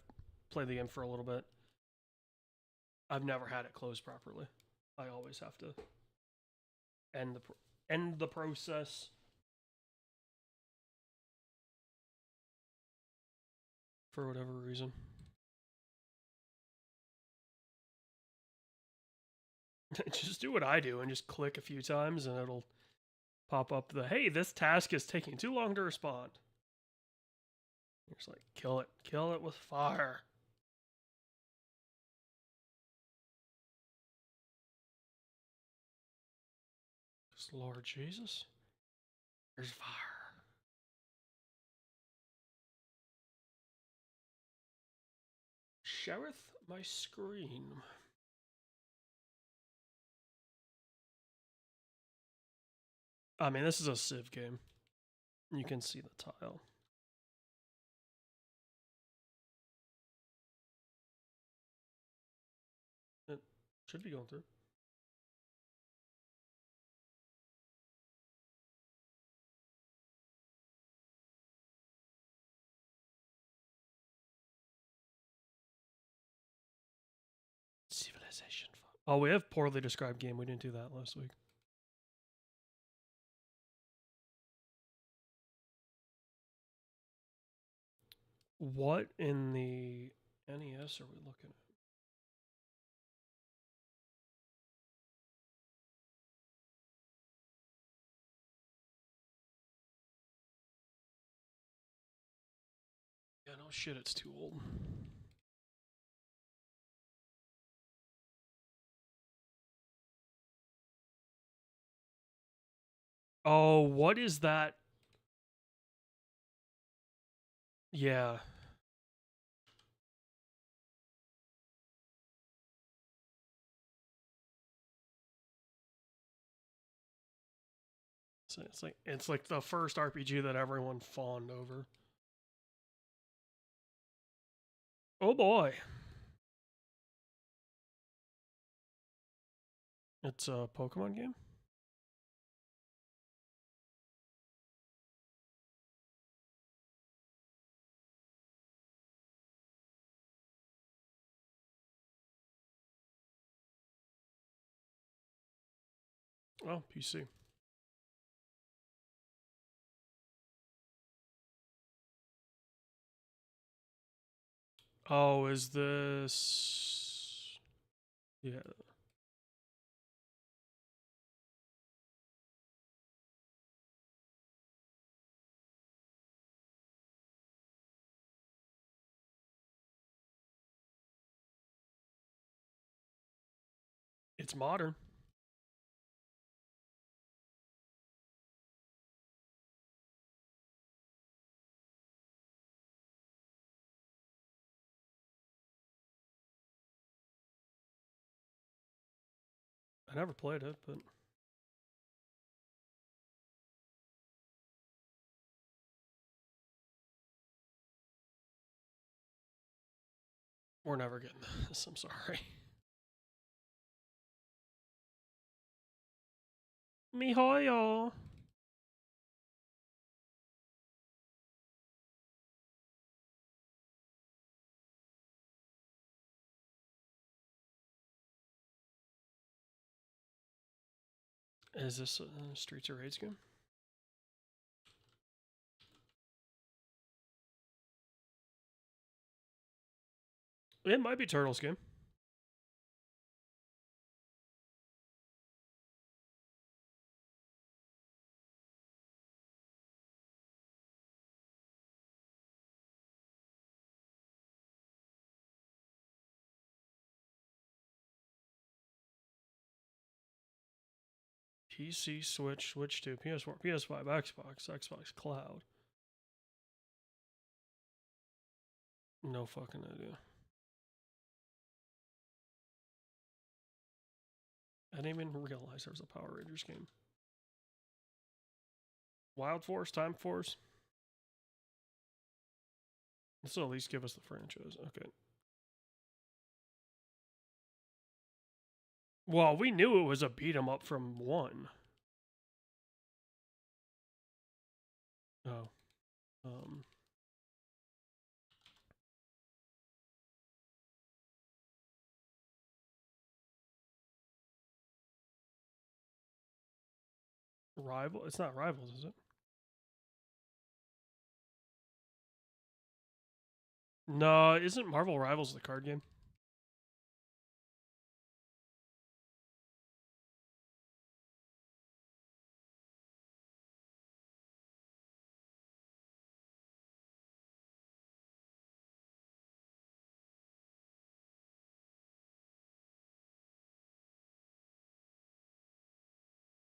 played the game for a little bit. I've never had it closed properly. I always have to end the process for whatever reason. Just do what I do and just click a few times and it'll pop up the, hey, this task is taking too long to respond. You're just like, kill it with fire. Lord Jesus, there's fire. Showeth my screen. I mean, this is a Civ game. You can see the tile. It should be going through. Civilization. Oh, we have poorly described game. We didn't do that last week. What in the NES are we looking at? Yeah, no shit, it's too old. Oh, what is that? Yeah. So it's like the first RPG that everyone fawned over. Oh boy. It's a Pokemon game? Oh, PC. Oh, is this... Yeah. It's modern. I never played it, but... We're never getting this, I'm sorry. Mihoyo! Is this a Streets of Rage game? It might be Turtles game. PC, Switch, Switch 2, PS4, PS5, Xbox, Xbox Cloud. No fucking idea. I didn't even realize there was a Power Rangers game. Wild Force, Time Force. This will at least give us the franchise. Okay. Well, we knew it was a beat 'em up from 1. Oh. Rival? It's not Rivals, is it? No, isn't Marvel Rivals the card game?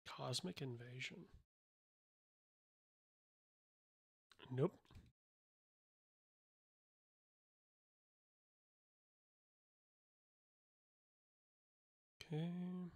Cosmic Invasion. Nope. Okay.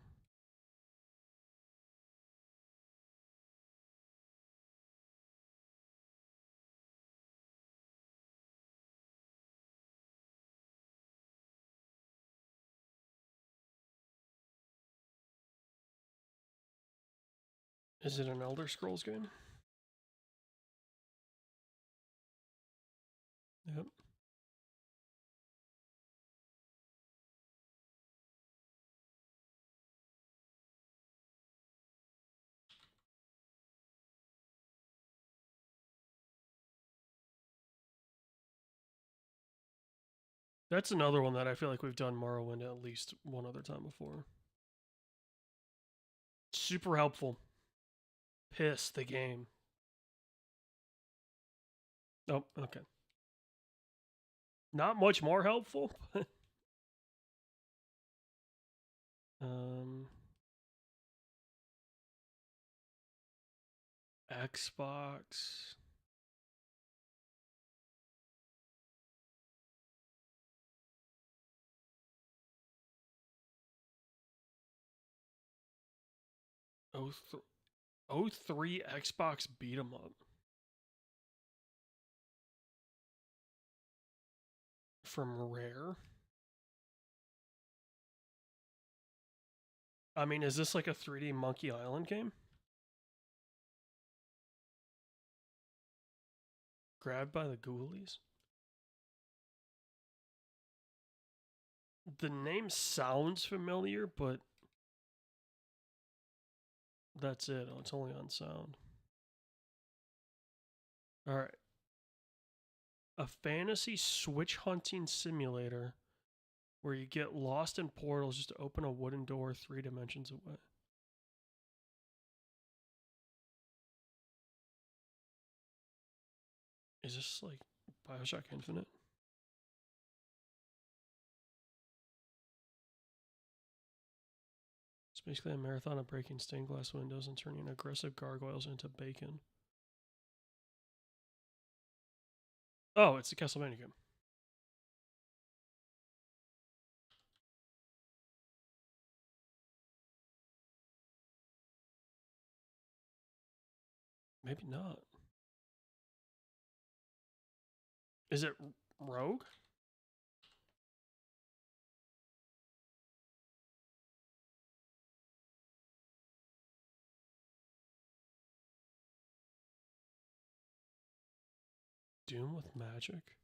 Is it an Elder Scrolls game? Yep. That's another one that I feel like we've done Morrowind at least one other time before. Super helpful. Piss the game. Oh, okay. Not much more helpful. um, Xbox. Oh, 03 Xbox beat 'em up from Rare. I mean, is this like a 3D Monkey Island game? Grabbed by the Ghoulies? The name sounds familiar, but that's it. Oh, it's only on sound. Alright. A fantasy switch hunting simulator where you get lost in portals just to open a wooden door 3 dimensions away. Is this like Bioshock Infinite? It's basically a marathon of breaking stained glass windows and turning aggressive gargoyles into bacon. Oh, it's a Castlevania game. Maybe not. Is it Rogue? Doom with magic?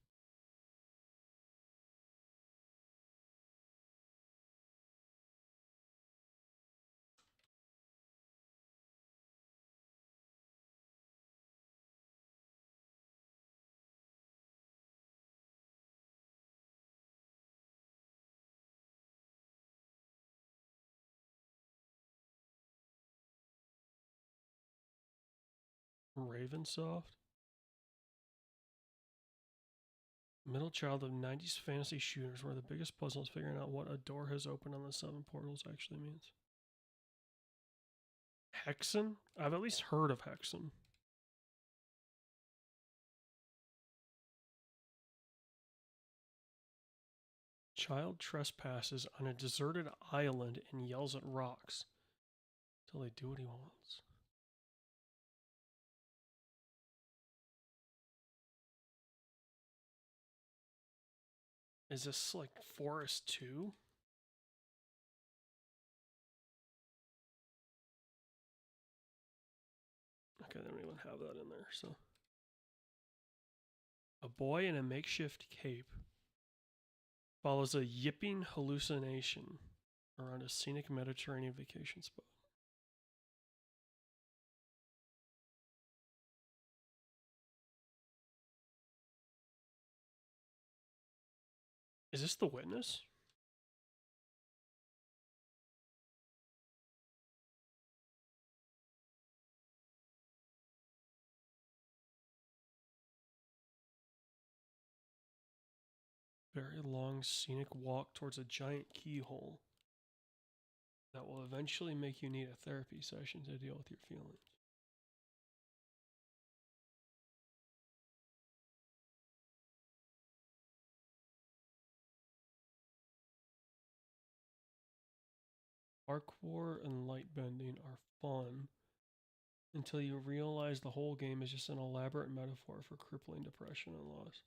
Ravensoft? Middle child of 90s fantasy shooters where the biggest puzzle is figuring out what a door has opened on the 7 portals actually means. Hexen? I've at least heard of Hexen. Child trespasses on a deserted island and yells at rocks till they do what he wants. Is this like Forest 2? Okay, they don't even have that in there, so. A boy in a makeshift cape follows a yipping hallucination around a scenic Mediterranean vacation spot. Is this The Witness? Very long scenic walk towards a giant keyhole that will eventually make you need a therapy session to deal with your feelings. Parkour and light bending are fun until you realize the whole game is just an elaborate metaphor for crippling depression and loss.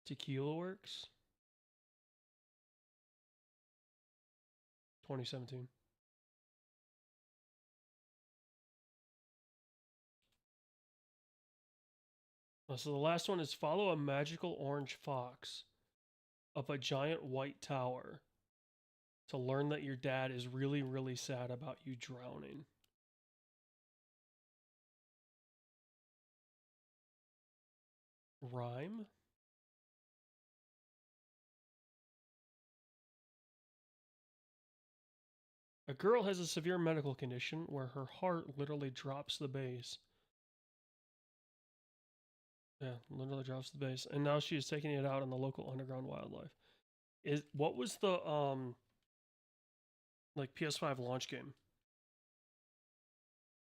Tequila Works, 2017. So the last one is follow a magical orange fox up a giant white tower to learn that your dad is really, really sad about you drowning. Rhyme? A girl has a severe medical condition where her heart literally drops the bass. Yeah, literally drops the bass. And now she is taking it out on the local underground wildlife. What was the like PS5 launch game?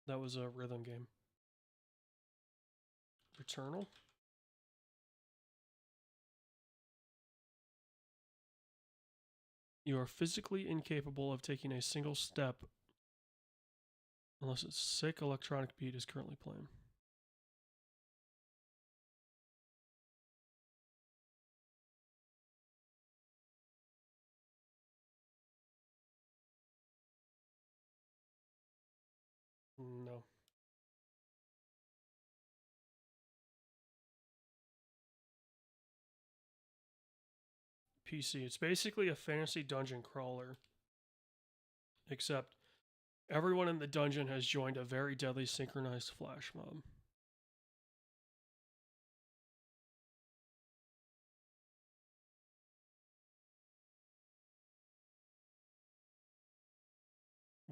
That was a rhythm game. Returnal? You are physically incapable of taking a single step unless a sick electronic beat is currently playing. No. PC. It's basically a fantasy dungeon crawler, except everyone in the dungeon has joined a very deadly synchronized flash mob.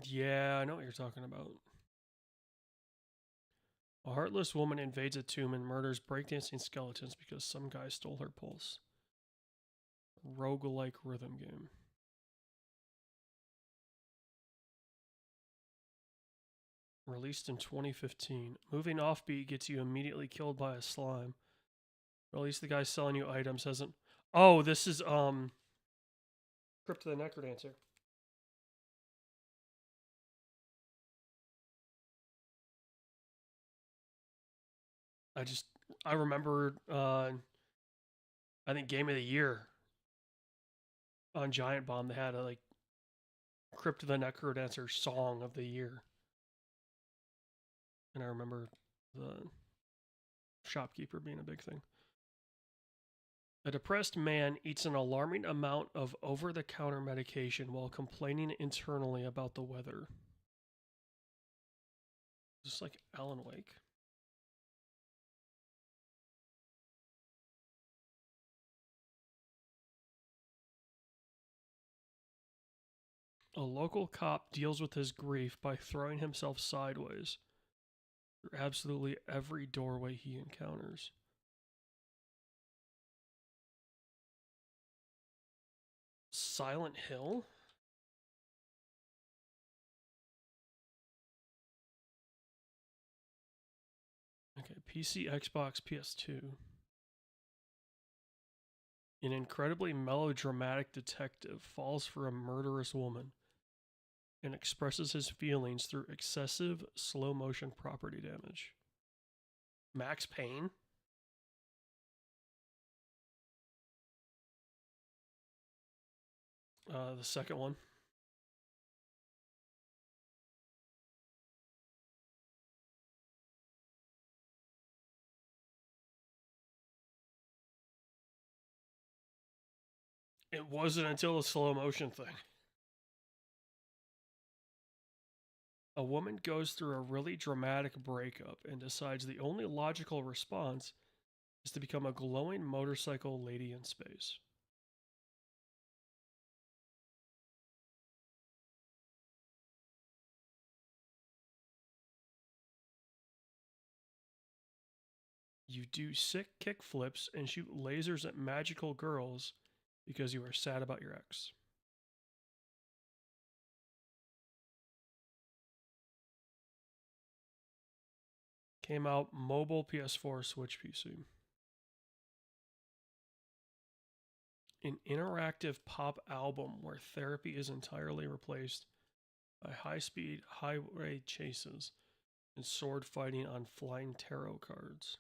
Yeah, I know what you're talking about. A heartless woman invades a tomb and murders breakdancing skeletons because some guy stole her pulse. Roguelike rhythm game. Released in 2015. Moving offbeat gets you immediately killed by a slime. Or at least the guy selling you items hasn't. Oh, this is Crypt of the Necrodancer. I remember I think Game of the Year on Giant Bomb they had a like Crypt of the Necrodancer song of the year. And I remember the shopkeeper being a big thing. A depressed man eats an alarming amount of over-the-counter medication while complaining internally about the weather. Just like Alan Wake. A local cop deals with his grief by throwing himself sideways through absolutely every doorway he encounters. Silent Hill? Okay, PC, Xbox, PS2. An incredibly melodramatic detective falls for a murderous woman and expresses his feelings through excessive slow motion property damage. Max Payne? The second one. It wasn't until the slow motion thing. A woman goes through a really dramatic breakup and decides the only logical response is to become a glowing motorcycle lady in space. You do sick kick flips and shoot lasers at magical girls because you are sad about your ex. Came out mobile PS4 Switch PC. An interactive pop album where therapy is entirely replaced by high speed highway chases and sword fighting on flying tarot cards.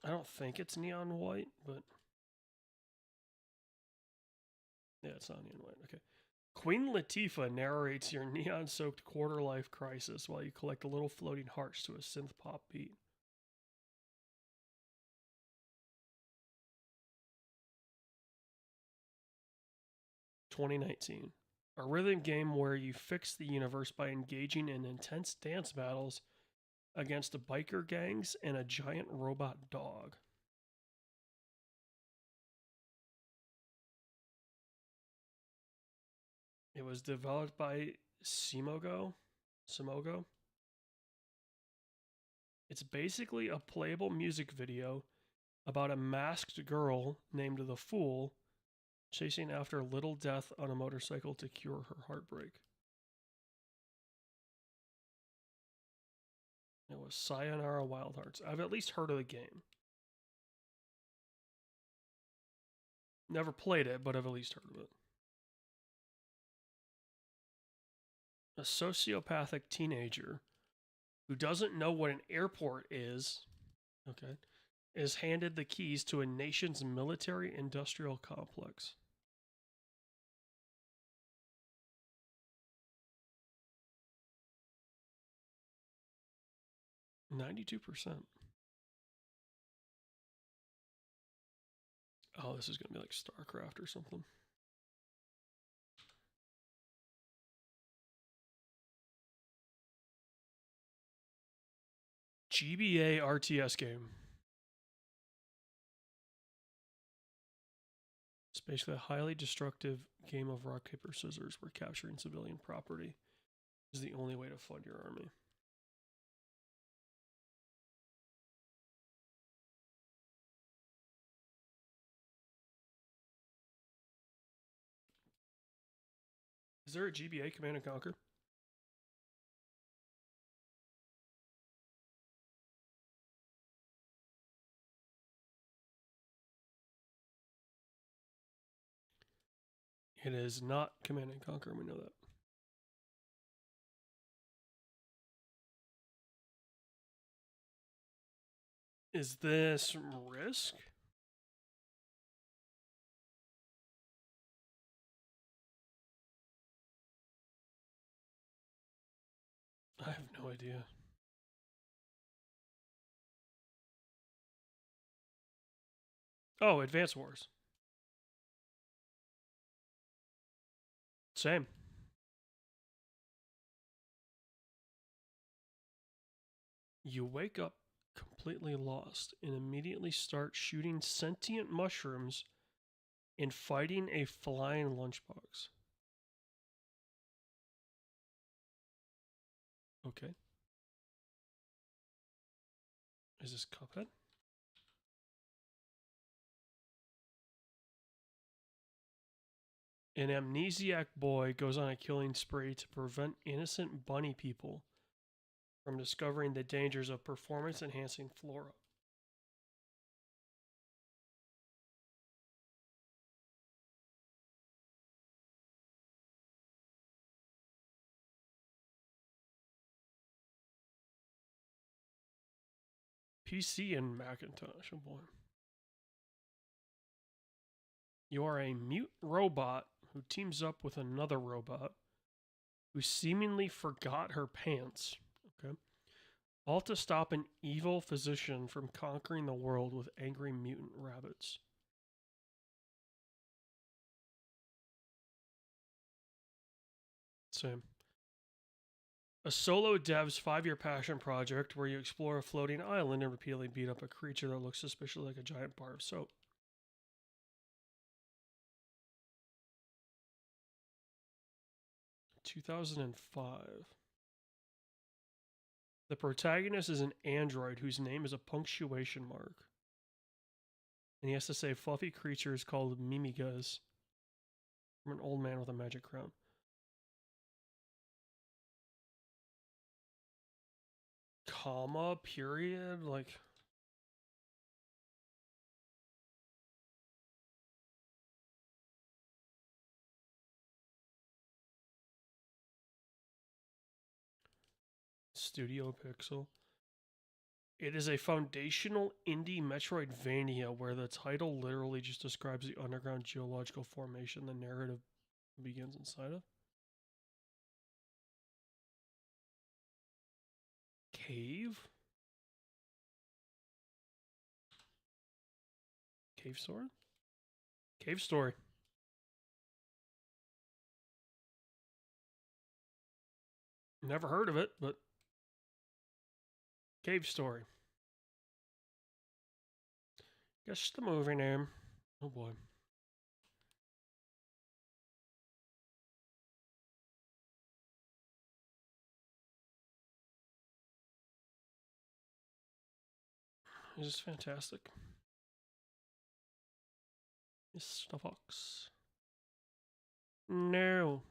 I don't think it's neon white, but yeah, it's not neon white. Okay. Queen Latifah narrates your neon soaked quarter life crisis while you collect little floating hearts to a synth pop beat. 2019. A rhythm game where you fix the universe by engaging in intense dance battles against biker gangs and a giant robot dog. It was developed by Simogo. It's basically a playable music video about a masked girl named the Fool chasing after Little Death on a motorcycle to cure her heartbreak. It was Sayonara Wild Hearts. I've at least heard of the game. Never played it, but I've at least heard of it. A sociopathic teenager who doesn't know what an airport is, okay, is handed the keys to a nation's military industrial complex. 92%. Oh, this is going to be like StarCraft or something. GBA RTS game. It's basically a highly destructive game of rock, paper, scissors where capturing civilian property is the only way to fund your army. Is there a GBA Command and Conquer? It is not Command and Conquer, we know that. Is this Risk? I have no idea. Oh, Advance Wars. Same. You wake up completely lost and immediately start shooting sentient mushrooms and fighting a flying lunchbox. Okay. Is this Cuphead? An amnesiac boy goes on a killing spree to prevent innocent bunny people from discovering the dangers of performance enhancing flora. PC and Macintosh. Oh boy. You are a mute robot who teams up with another robot who seemingly forgot her pants. Okay. All to stop an evil physician from conquering the world with angry mutant rabbits. Same. A solo dev's 5-year passion project where you explore a floating island and repeatedly beat up a creature that looks suspiciously like a giant bar of soap. (2005). The protagonist is an android whose name is a punctuation mark. And he has to say fluffy creatures called mimigas from an old man with a magic crown. Comma, period, like... Studio Pixel. It is a foundational indie Metroidvania where the title literally just describes the underground geological formation the narrative begins inside of. Cave? Cave Story? Cave Story. Never heard of it, but Cave Story. Guess the movie name. Oh boy. It's just fantastic. Mr. Fox. No.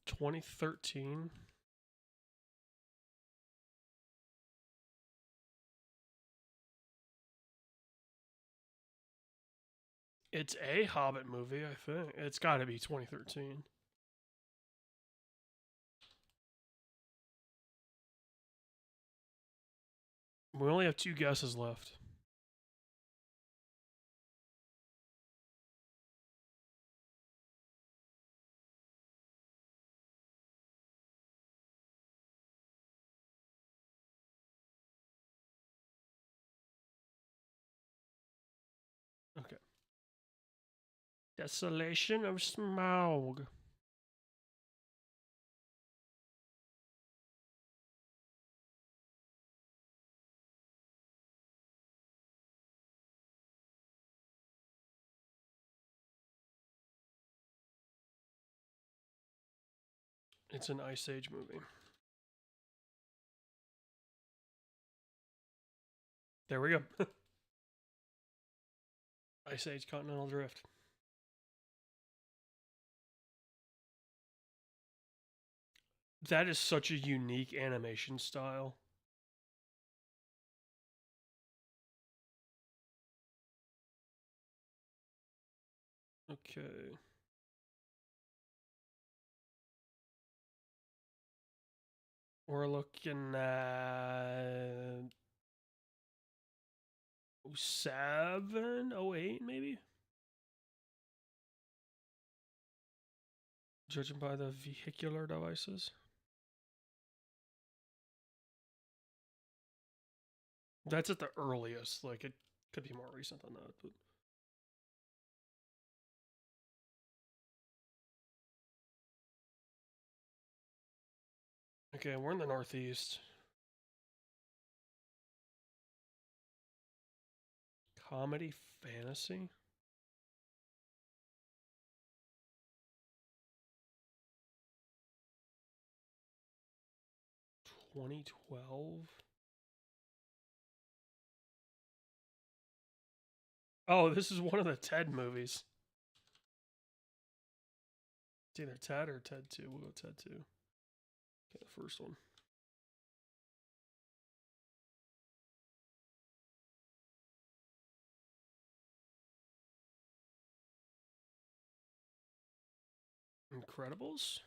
(2013). It's a Hobbit movie, I think. It's got to be 2013. We only have 2 guesses left. Okay. Desolation of Smaug. It's an Ice Age movie. There we go. Ice Age Continental Drift. That is such a unique animation style. Okay. We're looking at 07, 08 maybe? Judging by the vehicular devices. That's at the earliest. Like, it could be more recent than that, but... Okay, we're in the Northeast. Comedy fantasy? (2012). Oh, this is one of the Ted movies. It's either Ted or Ted 2. We'll go Ted 2. Okay, the first one. Incredibles.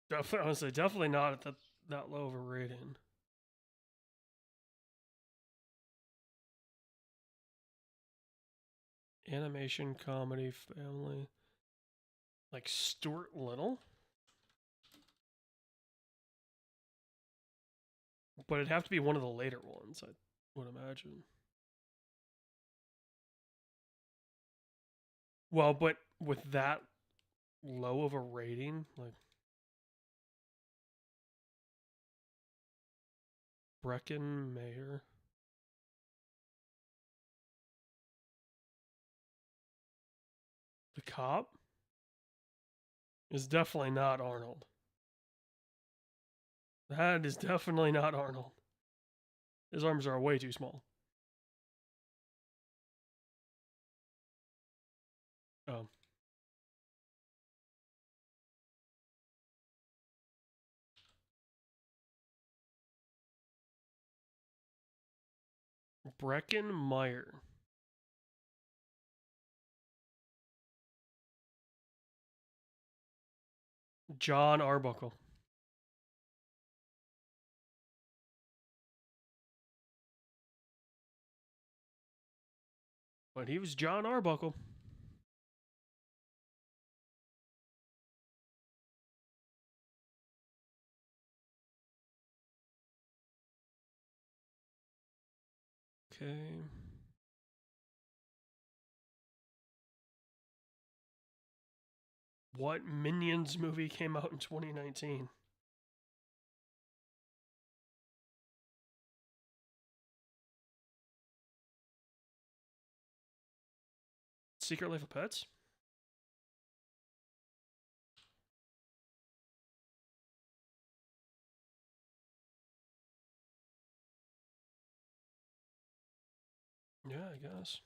Definitely, honestly, definitely not at that low of a rating. Animation, comedy, family. Like Stuart Little? But it'd have to be one of the later ones, I would imagine. Well, but with that low of a rating, like Brecken Mayer, the cop, is definitely not Arnold. That is definitely not Arnold. His arms are way too small. Oh. Brecken Meyer. John Arbuckle. But he was John Arbuckle. Okay. What Minions movie came out in 2019? Secret Life of Pets? Yeah, I guess.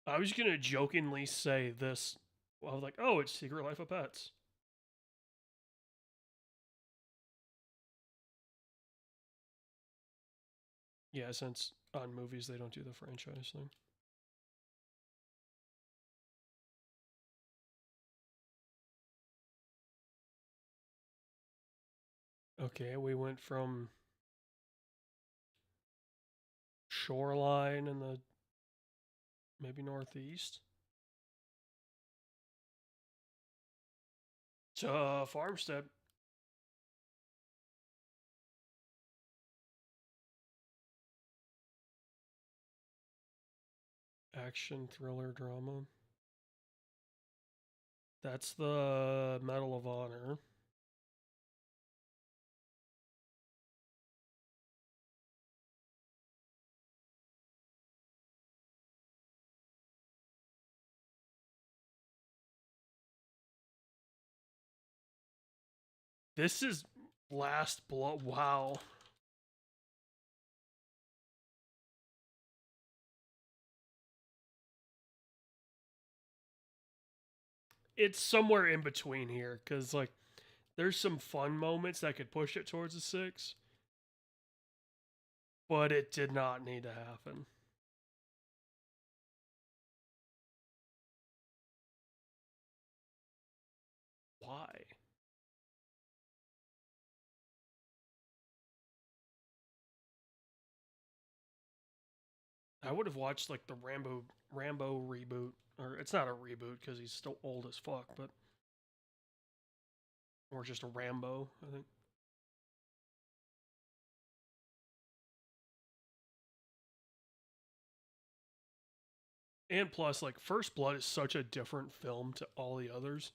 I was gonna jokingly say this. I was like, oh, it's Secret Life of Pets. Yeah, since on movies they don't do the franchise thing. Okay, we went from Shoreline in the maybe Northeast to Farmstead. Action, thriller, drama. That's the Medal of Honor. This is Last Blood. Wow. It's somewhere in between here because, like, there's some fun moments that could push it towards a 6, but it did not need to happen. Why? I would have watched like the Rambo reboot, or it's not a reboot because he's still old as fuck, but or just a Rambo, I think. And plus, like First Blood is such a different film to all the others.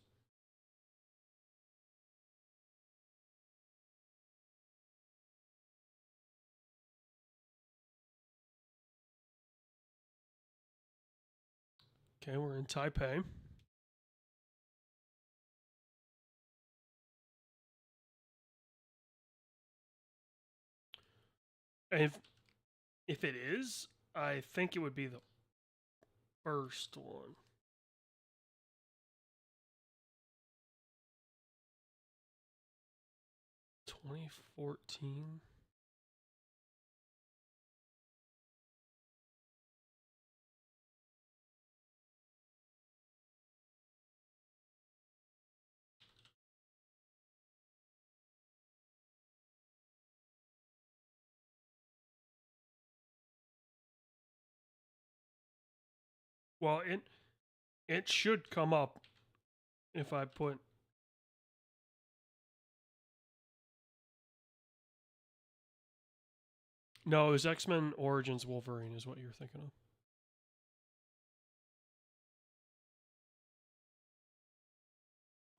Okay, we're in Taipei. If it is, I think it would be the first one. $2014. Well, it should come up if I put. No, it was X-Men Origins Wolverine is what you're thinking of.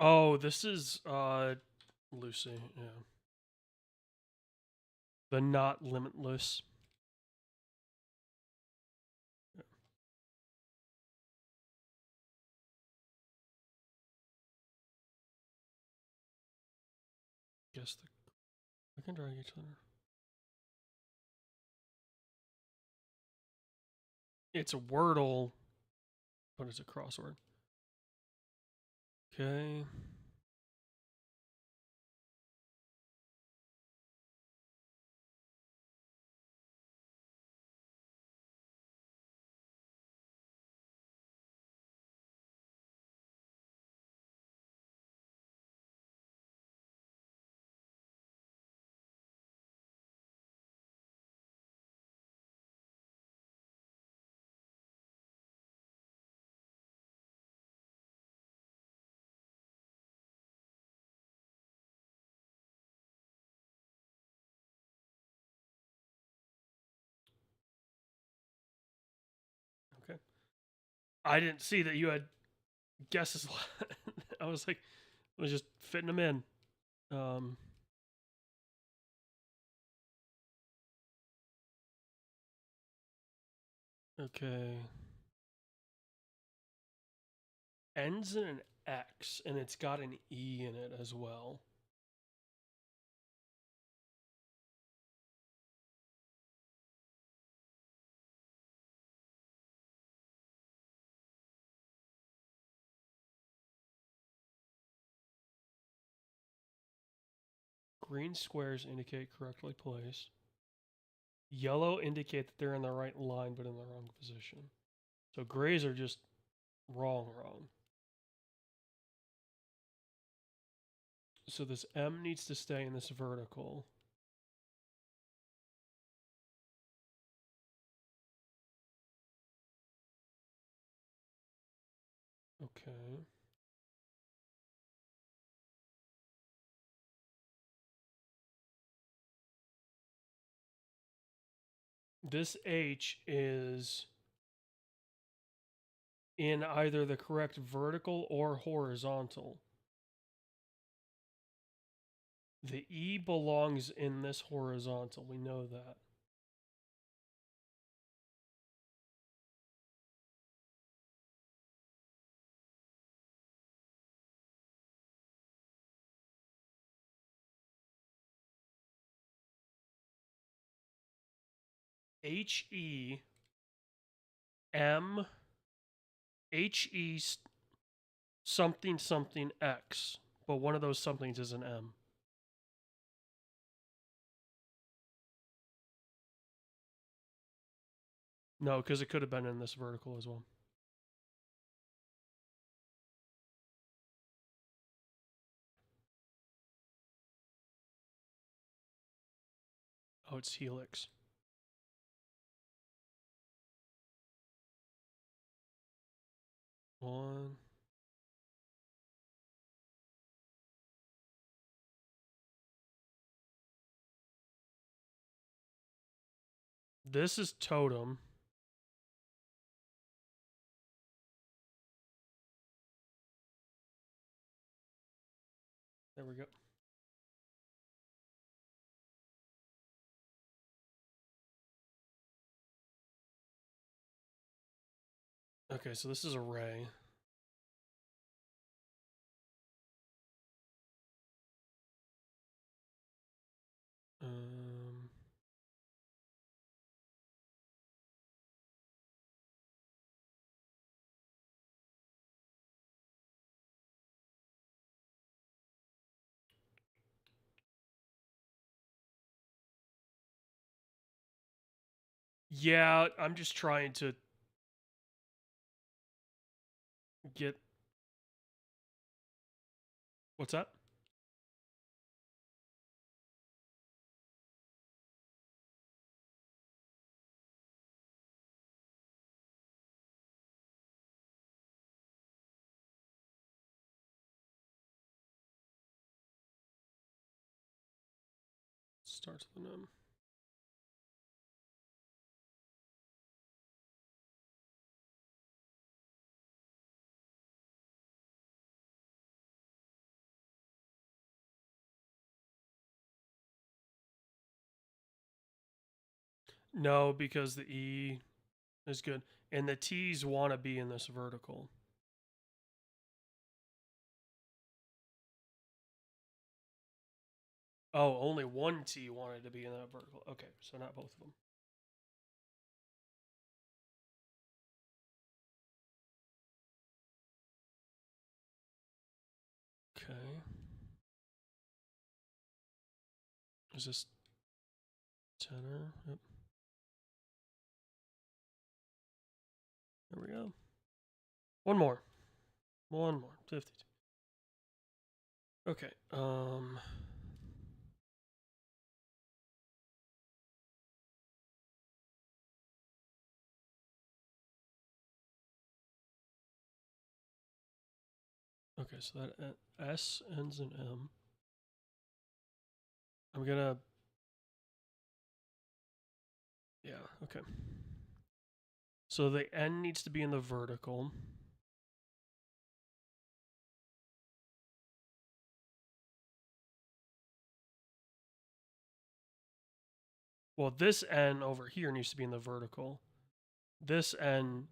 Oh, this is Lucy, yeah. The Not Limitless. Yeah. Guess the I can drag each other. It's a Wordle, but it's a crossword. Okay. Okay. I didn't see that you had guesses. I was like, I was just fitting them in. Um, okay. Ends in an X, and it's got an E in it as well. Green squares indicate correctly placed. Yellow indicate that they're in the right line but in the wrong position. So grays are just wrong. So this M needs to stay in this vertical. Okay. This H is in either the correct vertical or horizontal. The E belongs in this horizontal. We know that. H-E M H-E something something X. But one of those somethings is an M. No, because it could have been in this vertical as well. Oh, it's helix. One. This is totem. There we go. Okay, so this is array. Um, Yeah, I'm just trying to get... What's that? Starts with an M. No, because the E is good. And the T's want to be in this vertical. Oh, only one T wanted to be in that vertical. Okay, so not both of them. Okay. Is this tenor? Yep. There we go. One more. One more. 52. Okay. Okay, so that S ends in M. I'm gonna... Yeah, okay. So the N needs to be in the vertical. Well, this N over here needs to be in the vertical. This N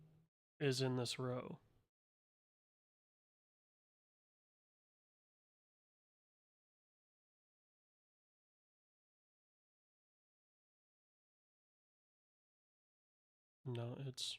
is in this row. No, it's...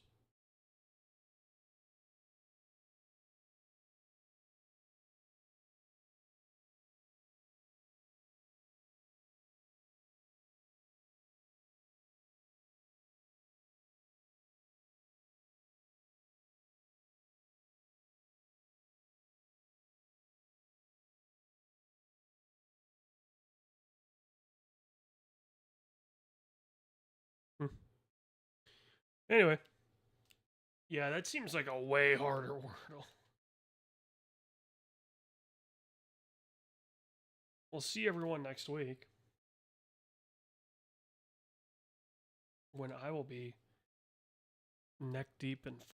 Anyway. Yeah, that seems like a way harder Wordle. We'll see everyone next week, when I will be neck deep in